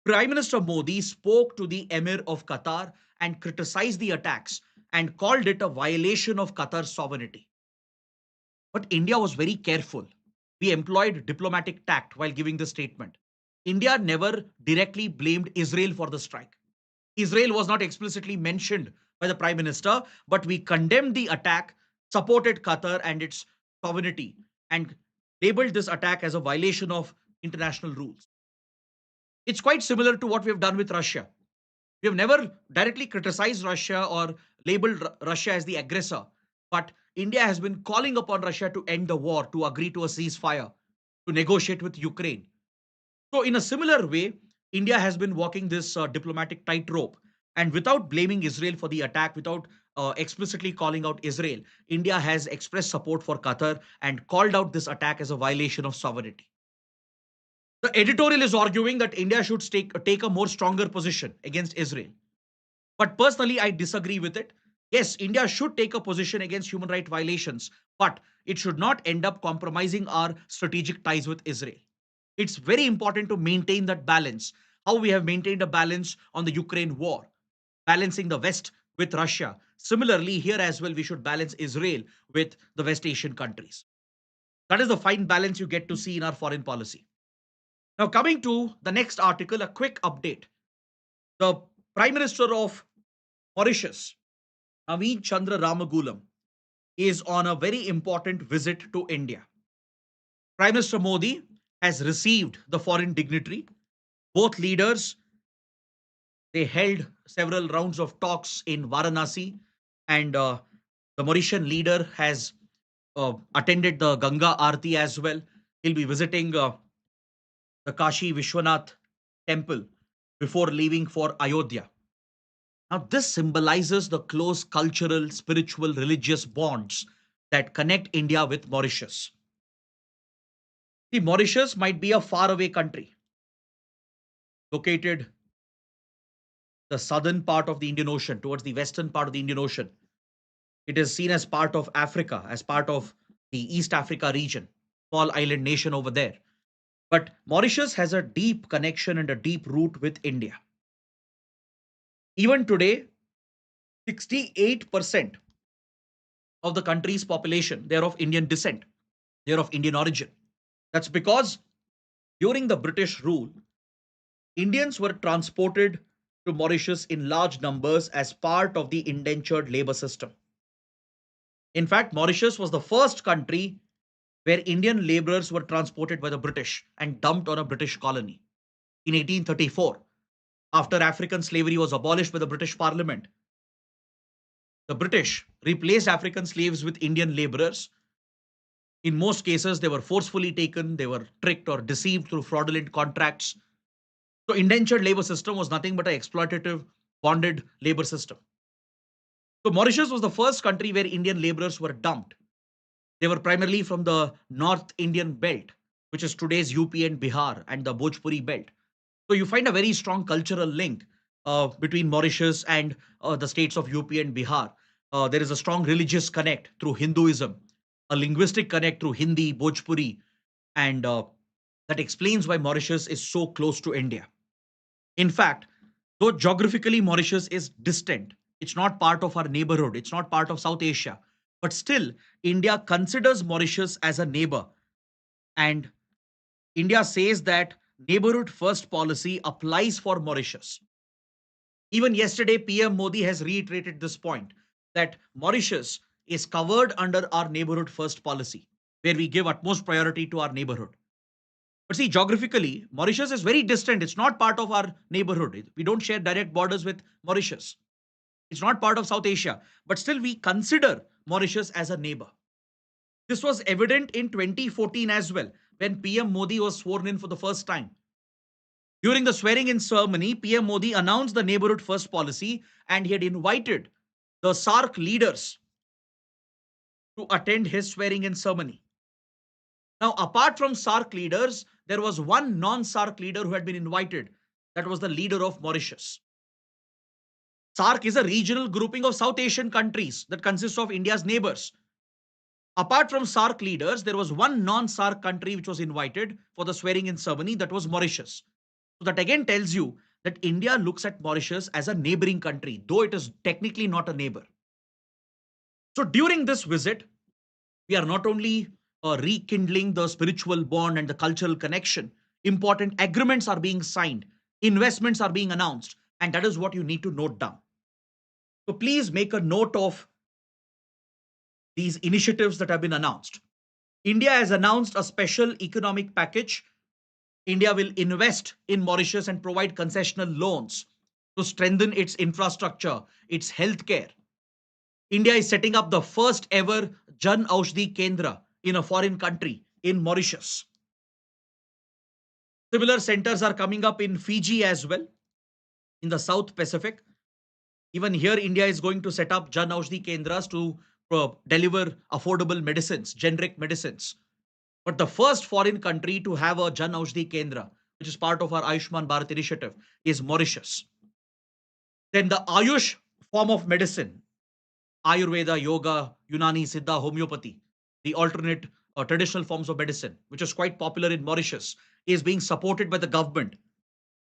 A: Prime Minister Modi spoke to the Emir of Qatar and criticized the attacks and called it a violation of Qatar's sovereignty. But India was very careful. We employed diplomatic tact while giving this statement. India never directly blamed Israel for the strike. Israel was not explicitly mentioned by the Prime Minister, but we condemned the attack, supported Qatar and its sovereignty, and labeled this attack as a violation of international rules. It's quite similar to what we have done with Russia. We have never directly criticized Russia or labeled Russia as the aggressor, but India has been calling upon Russia to end the war, to agree to a ceasefire, to negotiate with Ukraine. So, in a similar way, India has been walking this diplomatic tightrope. And without blaming Israel for the attack, without explicitly calling out Israel, India has expressed support for Qatar and called out this attack as a violation of sovereignty. The editorial is arguing that India should take a more stronger position against Israel. But personally, I disagree with it. Yes, India should take a position against human rights violations, but it should not end up compromising our strategic ties with Israel. It's very important to maintain that balance. How we have maintained a balance on the Ukraine war, balancing the West with Russia. Similarly, here as well, we should balance Israel with the West Asian countries. That is the fine balance you get to see in our foreign policy. Now, coming to the next article, a quick update. The Prime Minister of Mauritius, Naveen Chandra Ramagulam, is on a very important visit to India. Prime Minister Modi has received the foreign dignitary. Both leaders, they held several rounds of talks in Varanasi, and the Mauritian leader has attended the Ganga Aarti as well. He'll be visiting the Kashi Vishwanath temple before leaving for Ayodhya. Now, this symbolizes the close cultural, spiritual, religious bonds that connect India with Mauritius. See, Mauritius might be a faraway country located the southern part of the Indian Ocean, towards the western part of the Indian Ocean. It is seen as part of Africa, as part of the East Africa region, small island nation over there. But Mauritius has a deep connection and a deep root with India. Even today, 68% of the country's population, they're of Indian descent, they're of Indian origin. That's because during the British rule, Indians were transported to Mauritius in large numbers as part of the indentured labor system. In fact, Mauritius was the first country where Indian laborers were transported by the British and dumped on a British colony in 1834. After African slavery was abolished by the British Parliament, the British replaced African slaves with Indian laborers. In most cases, they were forcefully taken, they were tricked or deceived through fraudulent contracts. So, indentured labor system was nothing but an exploitative, bonded labor system. So, Mauritius was the first country where Indian laborers were dumped. They were primarily from the North Indian belt, which is today's UP and Bihar, and the Bhojpuri belt. So, you find a very strong cultural link between Mauritius and the states of UP and Bihar. There is a strong religious connect through Hinduism, a linguistic connect through Hindi, Bhojpuri, and that explains why Mauritius is so close to India. In fact, though geographically Mauritius is distant, It's not part of our neighborhood. It's not part of South Asia. But still, India considers Mauritius as a neighbor. And India says that neighborhood first policy applies for Mauritius. Even yesterday, PM Modi has reiterated this point that Mauritius is covered under our neighborhood first policy, where we give utmost priority to our neighborhood. But see, geographically, Mauritius is very distant. It's not part of our neighborhood. We don't share direct borders with Mauritius. It's not part of South Asia. But still, we consider Mauritius as a neighbor. This was evident in 2014 as well, when PM Modi was sworn in for the first time. During the swearing in ceremony, PM Modi announced the neighborhood first policy and he had invited the SARC leaders to attend his swearing in ceremony. Now, apart from SARC leaders, there was one non-SARC leader who had been invited. That was the leader of Mauritius. SARC is a regional grouping of South Asian countries that consists of India's neighbors. Apart from SARC leaders, there was one non-SARC country which was invited for the swearing in ceremony, that was Mauritius. So that again tells you that India looks at Mauritius as a neighboring country, though it is technically not a neighbor. So during this visit, we are not only rekindling the spiritual bond and the cultural connection, important agreements are being signed, investments are being announced, and that is what you need to note down. So please make a note of these initiatives that have been announced. India has announced a special economic package. India will invest in Mauritius and provide concessional loans to strengthen its infrastructure, its healthcare. India is setting up the first ever Jan Aushadhi Kendra in a foreign country, in Mauritius. Similar centers are coming up in Fiji as well, in the South Pacific. Even here, India is going to set up Jan Aushadhi Kendras to deliver affordable medicines, generic medicines. But the first foreign country to have a Jan Aushadhi Kendra, which is part of our Ayushman Bharat initiative, is Mauritius. Then the Ayush form of medicine, Ayurveda, Yoga, Unani, Siddha, Homeopathy, the alternate traditional forms of medicine, which is quite popular in Mauritius, is being supported by the government.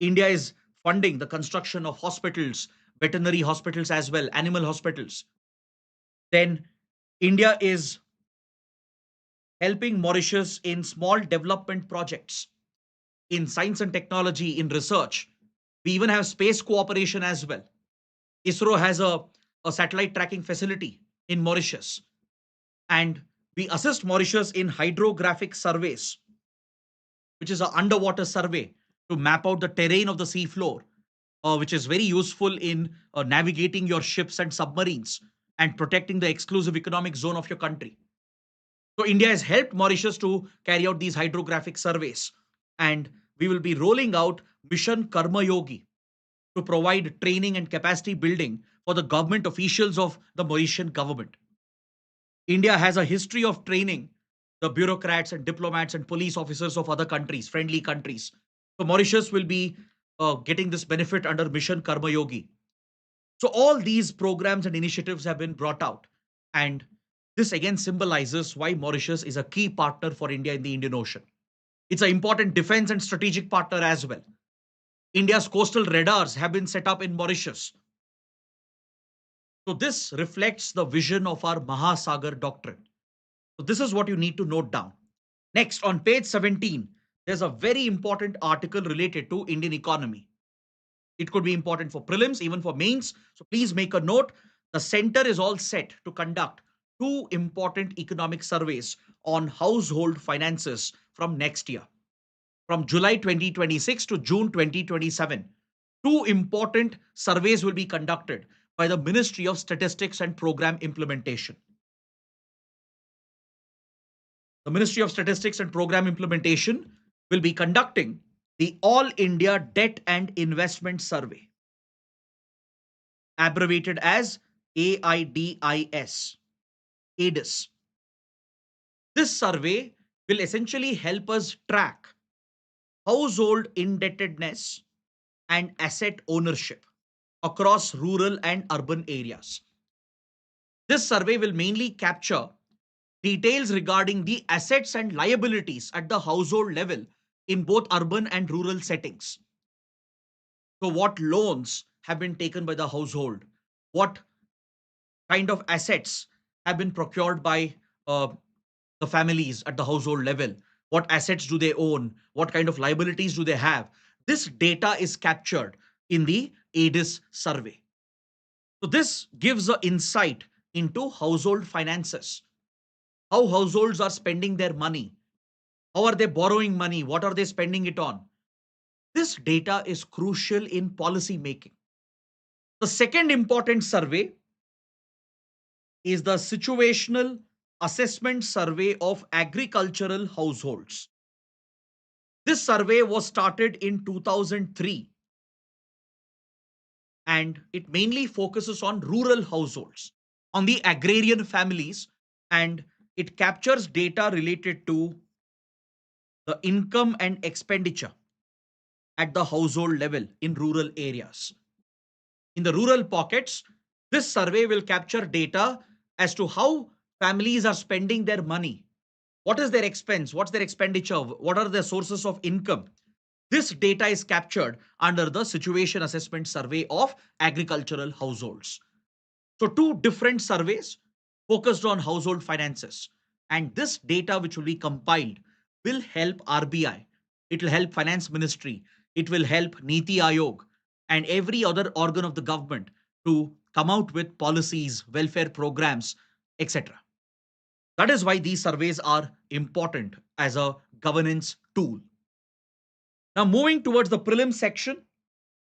A: India is funding the construction of hospitals, veterinary hospitals as well, animal hospitals. Then India is helping Mauritius in small development projects, in science and technology, in research. We even have space cooperation as well. ISRO has a satellite tracking facility in Mauritius. And we assist Mauritius in hydrographic surveys, which is an underwater survey to map out the terrain of the sea floor, which is very useful in navigating your ships and submarines and protecting the exclusive economic zone of your country. So India has helped Mauritius to carry out these hydrographic surveys. And we will be rolling out Mission Karma Yogi to provide training and capacity building for the government officials of the Mauritian government. India has a history of training the bureaucrats and diplomats and police officers of other countries, friendly countries. So Mauritius will be getting this benefit under Mission Karma Yogi. So all these programs and initiatives have been brought out. And this again symbolizes why Mauritius is a key partner for India in the Indian Ocean. It's an important defense and strategic partner as well. India's coastal radars have been set up in Mauritius. So this reflects the vision of our Mahasagar doctrine. So this is what you need to note down. Next, on page 17, there's a very important article related to Indian economy. It could be important for prelims, even for mains. So please make a note. The center is all set to conduct two important economic surveys on household finances from next year. From July 2026 to June 2027, two important surveys will be conducted by the Ministry of Statistics and Program Implementation. The Ministry of Statistics and Program Implementation will be conducting the All India Debt and Investment Survey, abbreviated as AIDIS. AIDIS. This survey will essentially help us track household indebtedness and asset ownership across rural and urban areas. This survey will mainly capture details regarding the assets and liabilities at the household level in both urban and rural settings. So what loans have been taken by the household? what kind of assets have been procured by uh, the families at the household level. What assets do they own? What kind of liabilities do they have? This data is captured in the ADIS survey. So this gives an insight into household finances, how households are spending their money, how are they borrowing money, what are they spending it on. This data is crucial in policy making. The second important survey is the situational assessment survey of agricultural households. This survey was started in 2003 and it mainly focuses on rural households, on the agrarian families, and it captures data related to the income and expenditure at the household level in rural areas. In the rural pockets, this survey will capture data as to how families are spending their money. What is their expense? What's their expenditure? What are their sources of income? This data is captured under the situation assessment survey of agricultural households. So, two different surveys focused on household finances. And this data, which will be compiled, will help RBI, it will help Finance Ministry, it will help Niti Aayog, and every other organ of the government to come out with policies, welfare programs, etc. That is why these surveys are important as a governance tool. Now, moving towards the prelim section,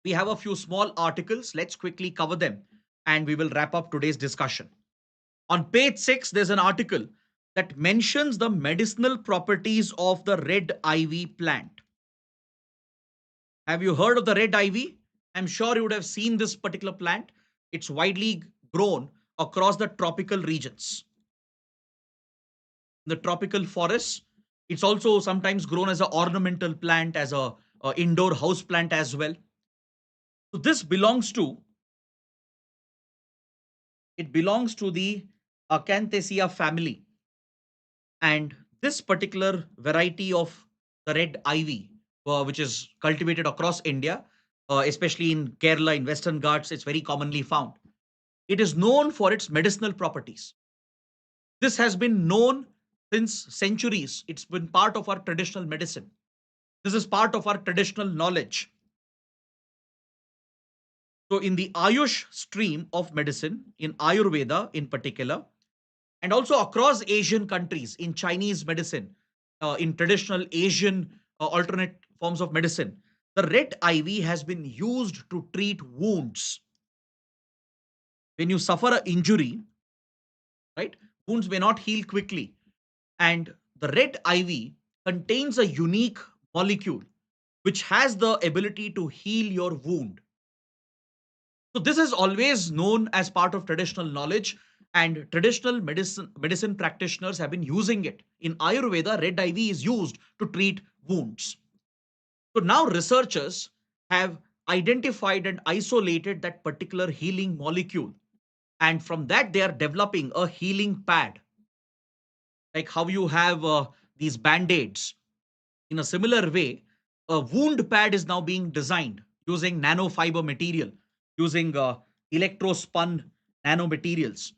A: we have a few small articles. Let's quickly cover them and we will wrap up today's discussion. On page 6, there's an article that mentions the medicinal properties of the red ivy plant. Have you heard of the red ivy? I'm sure you would have seen this particular plant. It's widely grown across the tropical regions. The tropical forests. It's also sometimes grown as an ornamental plant, as a indoor house plant as well. So this belongs to the Acanthaceae family, and this particular variety of the red ivy, which is cultivated across India, especially in Kerala, in Western Ghats, it's very commonly found. It is known for its medicinal properties. This has been known since centuries. It's been part of our traditional medicine. This is part of our traditional knowledge. So, in the Ayush stream of medicine, in Ayurveda in particular, and also across Asian countries, in Chinese medicine, in traditional Asian alternate forms of medicine, the red ivy has been used to treat wounds. When you suffer an injury, right, wounds may not heal quickly, and the red ivy contains a unique molecule which has the ability to heal your wound. So this is always known as part of traditional knowledge, and traditional medicine practitioners have been using it. In Ayurveda, red ivy is used to treat wounds. So now researchers have identified and isolated that particular healing molecule, and from that they are developing a healing pad, like how you have these band-aids. In a similar way, a wound pad is now being designed using nanofiber material, using electrospun nanomaterials,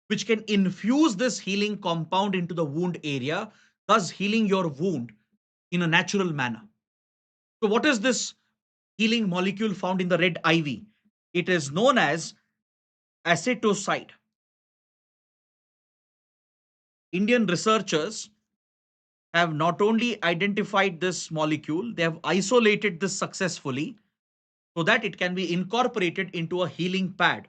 A: which can infuse this healing compound into the wound area, thus healing your wound in a natural manner. So, what is this healing molecule found in the red ivy? It is known as acetoside. Indian researchers have not only identified this molecule, they have isolated this successfully so that it can be incorporated into a healing pad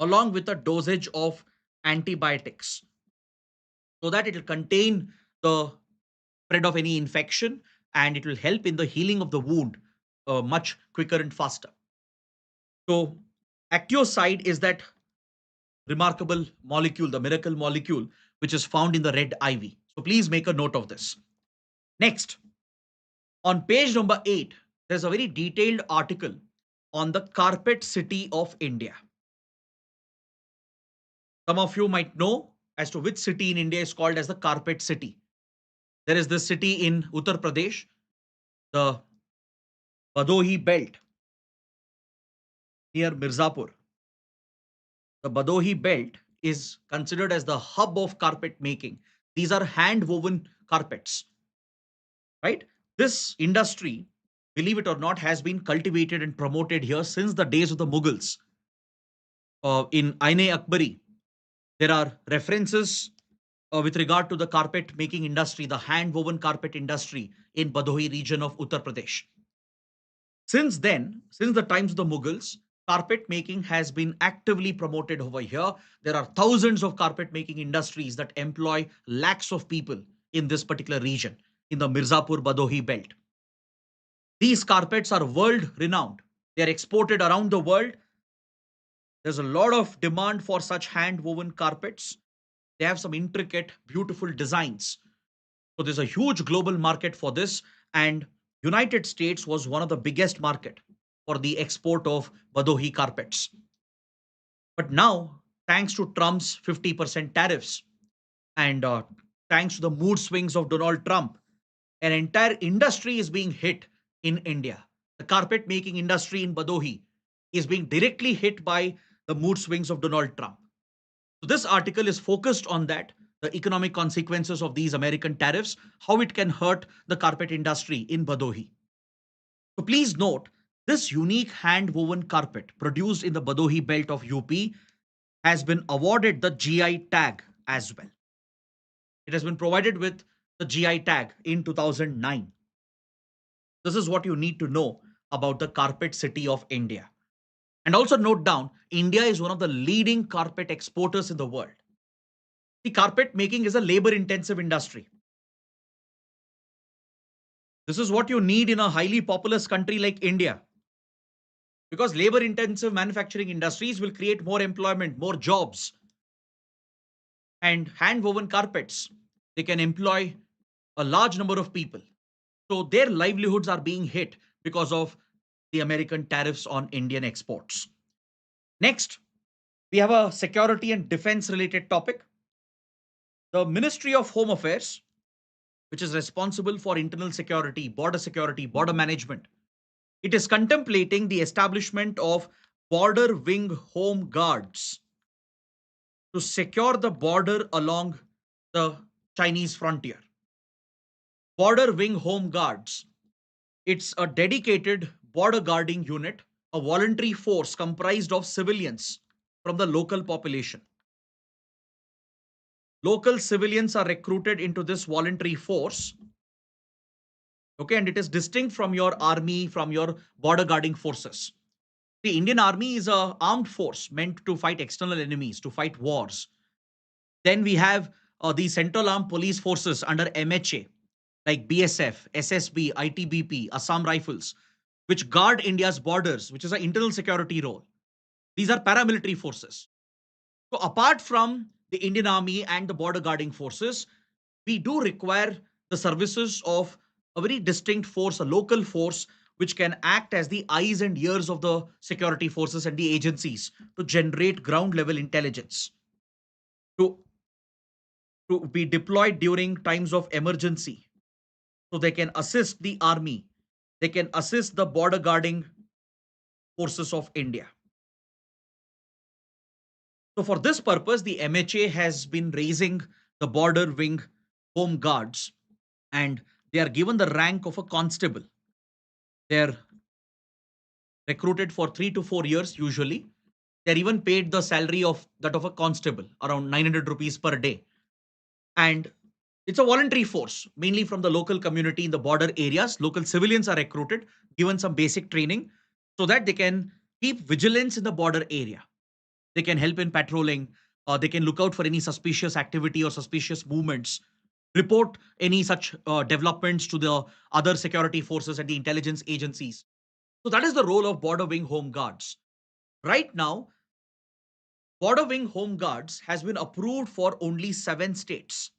A: along with a dosage of antibiotics, so that it will contain the spread of any infection and it will help in the healing of the wound much quicker and faster. So, actioside is that remarkable molecule, the miracle molecule, which is found in the red ivy. So, please make a note of this. Next, on page number 8, there's a very detailed article on the carpet city of India. Some of you might know as to which city in India is called as the carpet city. There is this city in Uttar Pradesh, the Badohi belt near Mirzapur. The Badohi belt is considered as the hub of carpet making. These are hand woven carpets, right? This industry, believe it or not, has been cultivated and promoted here since the days of the Mughals. In Aine Akbari, there are references with regard to the carpet making industry, the hand woven carpet industry in Badohi region of Uttar Pradesh. Since then, since the times of the Mughals, carpet making has been actively promoted over here. There are thousands of carpet making industries that employ lakhs of people in this particular region, in the Mirzapur Badohi belt. These carpets are world renowned. They are exported around the world. There's a lot of demand for such hand woven carpets. They have some intricate, beautiful designs. So there's a huge global market for this, and United States was one of the biggest market for the export of Badohi carpets. But now, thanks to Trump's 50% tariffs and thanks to the mood swings of Donald Trump, an entire industry is being hit in India. The carpet making industry in Badohi is being directly hit by the mood swings of Donald Trump. So this article is focused on that, the economic consequences of these American tariffs, how it can hurt the carpet industry in Badohi. So please note, this unique hand-woven carpet produced in the Badohi belt of UP has been awarded the GI tag as well. It has been provided with the GI tag in 2009. This is what you need to know about the carpet city of India. And also note down, India is one of the leading carpet exporters in the world. The carpet making is a labor intensive industry. This is what you need in a highly populous country like India. Because labor intensive manufacturing industries will create more employment, more jobs. And hand woven carpets, they can employ a large number of people. So their livelihoods are being hit because of the American tariffs on Indian exports. Next, we have a security and defense related topic. The Ministry of Home Affairs, which is responsible for internal security, border management, it is contemplating the establishment of border wing home guards to secure the border along the Chinese frontier. Border wing home guards, it's a dedicated border guarding unit, a voluntary force comprised of civilians from the local population. Local civilians are recruited into this voluntary force. Okay, and it is distinct from your army, from your border guarding forces. The Indian army is a armed force meant to fight external enemies, to fight wars. Then we have the Central Armed Police Forces under MHA, like BSF, SSB, ITBP, Assam Rifles, which guard India's borders, which is an internal security role. These are paramilitary forces. So apart from the Indian Army and the border guarding forces, we do require the services of a very distinct force, a local force, which can act as the eyes and ears of the security forces and the agencies to generate ground level intelligence, to, to be deployed during times of emergency. So they can assist the army, they can assist the border guarding forces of India. So for this purpose, the MHA has been raising the border wing home guards, and they are given the rank of a constable. They're recruited for 3 to 4 years usually. They're even paid the salary of that of a constable, around 900 rupees per day. And it's a voluntary force, mainly from the local community in the border areas. Local civilians are recruited, given some basic training so that they can keep vigilance in the border area. They can help in patrolling, they can look out for any suspicious activity or suspicious movements, report any such developments to the other security forces and the intelligence agencies. So that is the role of border wing home guards. Right now, border wing home guards has been approved for only 7 states.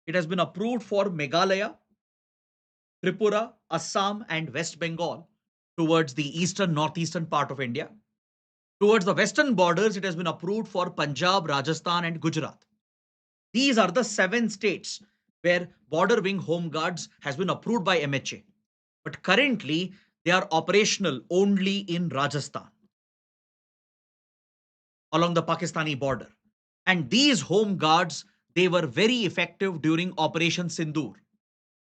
A: It has been approved for Meghalaya, Tripura, Assam, and West Bengal towards the eastern northeastern part of India. Towards the western borders, it has been approved for Punjab, Rajasthan, and Gujarat. These are the 7 states where border wing home guards has been approved by MHA. But currently, they are operational only in Rajasthan. along the Pakistani border. And these home guards, they were very effective during Operation Sindoor.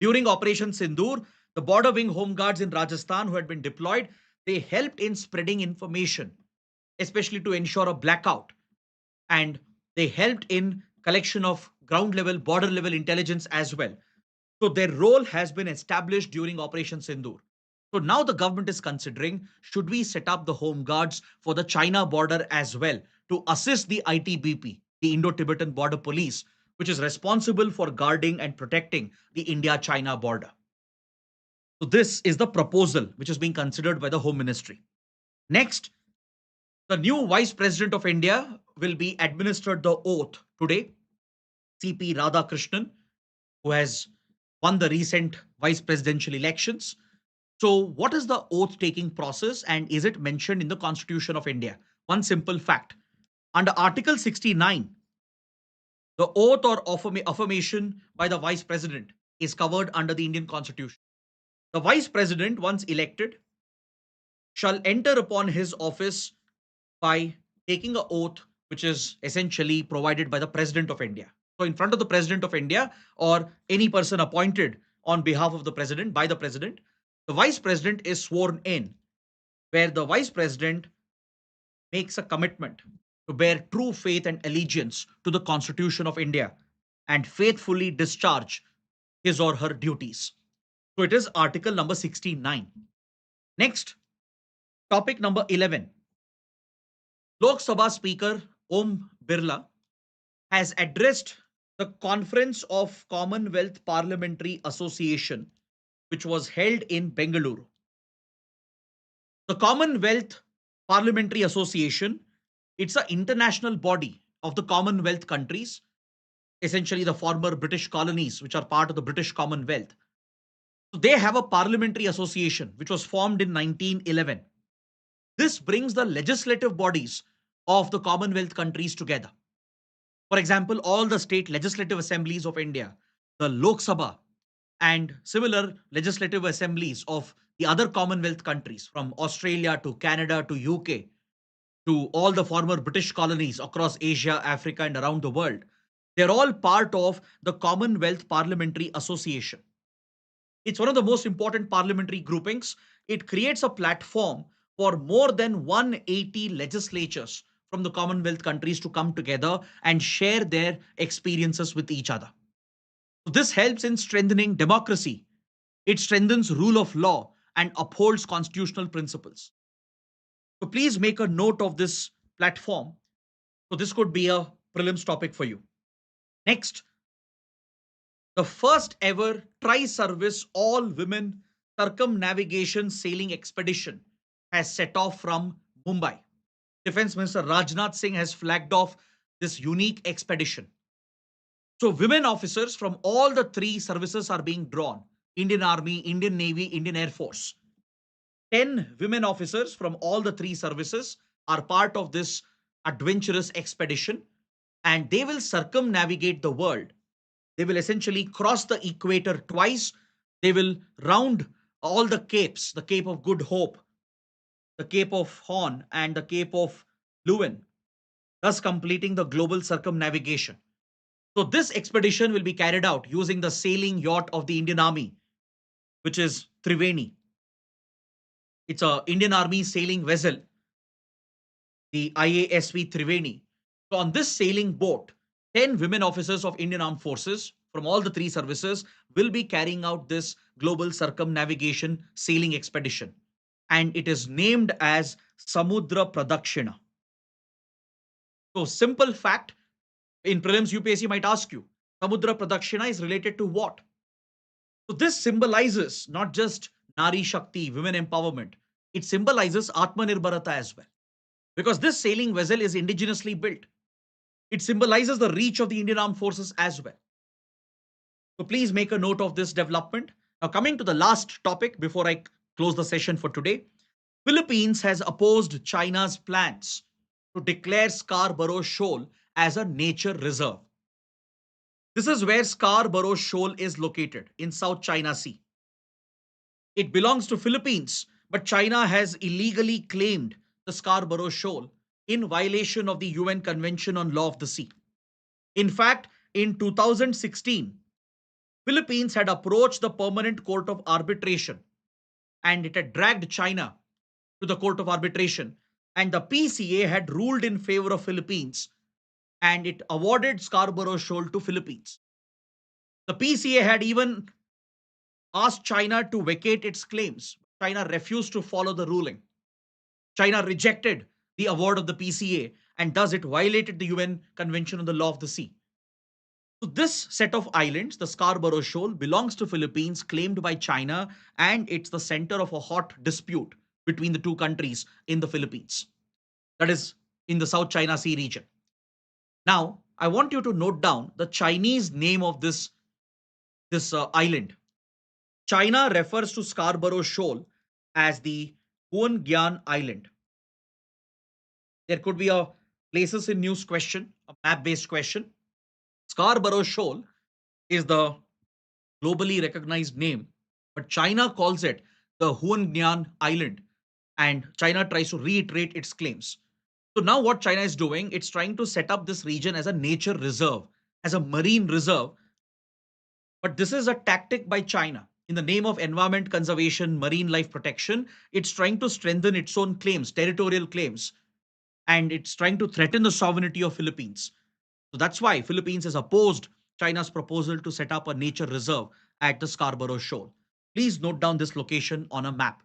A: During Operation Sindoor, the border wing home guards in Rajasthan who had been deployed, they helped in spreading information, especially to ensure a blackout. And they helped in collection of ground level, border level intelligence as well. So their role has been established during Operation Sindoor. So now the government is considering, should we set up the home guards for the China border as well to assist the ITBP, the Indo-Tibetan Border Police, which is responsible for guarding and protecting the India-China border. So this is the proposal which is being considered by the Home Ministry. Next, the new Vice President of India will be administered the oath today. CP Radhakrishnan, who has won the recent vice presidential elections. So, what is the oath taking process and is it mentioned in the Constitution of India? One simple fact. Under Article 69, the oath or affirmation by the vice president is covered under the Indian Constitution. The vice president, once elected, shall enter upon his office by taking an oath, which is essentially provided by the President of India. So, in front of the President of India or any person appointed on behalf of the President by the President, the Vice President is sworn in, where the Vice President makes a commitment to bear true faith and allegiance to the Constitution of India and faithfully discharge his or her duties. So, it is Article number 69. Next, topic number 11. Lok Sabha Speaker Om Birla has addressed the Conference of Commonwealth Parliamentary Association, which was held in Bengaluru. The Commonwealth Parliamentary Association, it's an international body of the Commonwealth countries, essentially the former British colonies, which are part of the British Commonwealth. So they have a parliamentary association which was formed in 1911. This brings the legislative bodies of the Commonwealth countries together. For example, all the state legislative assemblies of India, the Lok Sabha, and similar legislative assemblies of the other Commonwealth countries, from Australia to Canada to UK to all the former British colonies across Asia, Africa, and around the world. They're all part of the Commonwealth Parliamentary Association. It's one of the most important parliamentary groupings. It creates a platform for more than 180 legislatures from the Commonwealth countries to come together and share their experiences with each other. So this helps in strengthening democracy. It strengthens rule of law and upholds constitutional principles. So please make a note of this platform. So this could be a prelims topic for you. Next, the first ever tri-service all-women circumnavigation sailing expedition has set off from Mumbai. Defense Minister Rajnath Singh has flagged off this unique expedition. So women officers from all the three services are being drawn: Indian Army, Indian Navy, Indian Air Force. 10 women officers from all the three services are part of this adventurous expedition, and they will circumnavigate the world. They will essentially cross the equator twice. They will round all the capes, the Cape of Good Hope, the Cape of Horn, and the Cape of Leuven, thus completing the global circumnavigation. So this expedition will be carried out using the sailing yacht of the Indian Army, which is Triveni. It's an Indian Army sailing vessel, the IASV Triveni. So on this sailing boat, 10 women officers of Indian Armed Forces from all the three services will be carrying out this global circumnavigation sailing expedition. And it is named as Samudra Pradakshina. So simple fact, in prelims UPSC might ask you, Samudra Pradakshina is related to what? So this symbolizes not just Nari Shakti, women empowerment, it symbolizes Atmanirbharata as well. Because this sailing vessel is indigenously built. It symbolizes the reach of the Indian Armed Forces as well. So please make a note of this development. Now coming to the last topic before I close the session for today. Philippines has opposed China's plans to declare Scarborough Shoal as a nature reserve. This is where Scarborough Shoal is located in South China Sea. It belongs to Philippines, but China has illegally claimed the Scarborough Shoal in violation of the UN Convention on Law of the Sea. In fact, in 2016, Philippines had approached the Permanent Court of Arbitration and it had dragged China to the Court of Arbitration, and the PCA had ruled in favor of Philippines and it awarded Scarborough Shoal to Philippines. The PCA had even asked China to vacate its claims. China refused to follow the ruling. China rejected the award of the PCA and thus it violated the UN Convention on the Law of the Sea. So this set of islands, the Scarborough Shoal, belongs to Philippines, claimed by China, and it's the center of a hot dispute between the two countries in the Philippines. That is in the South China Sea region. Now, I want you to note down the Chinese name of this island. China refers to Scarborough Shoal as the Huangyan Island. There could be a places in news question, a map-based question. Scarborough Shoal is the globally recognized name, but China calls it the Huangyan Island, and China tries to reiterate its claims. So now what China is doing, it's trying to set up this region as a nature reserve, as a marine reserve. But this is a tactic by China. In the name of environment conservation, marine life protection, it's trying to strengthen its own claims, territorial claims, and it's trying to threaten the sovereignty of Philippines. So that's why Philippines has opposed China's proposal to set up a nature reserve at the Scarborough Shoal. Please note down this location on a map.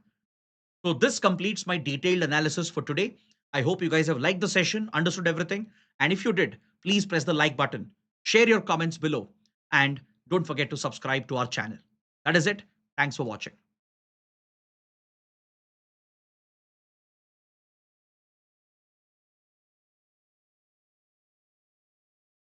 A: So this completes my detailed analysis for today. I hope you guys have liked the session, understood everything. And if you did, please press the like button, share your comments below, and don't forget to subscribe to our channel. That is it. Thanks for watching.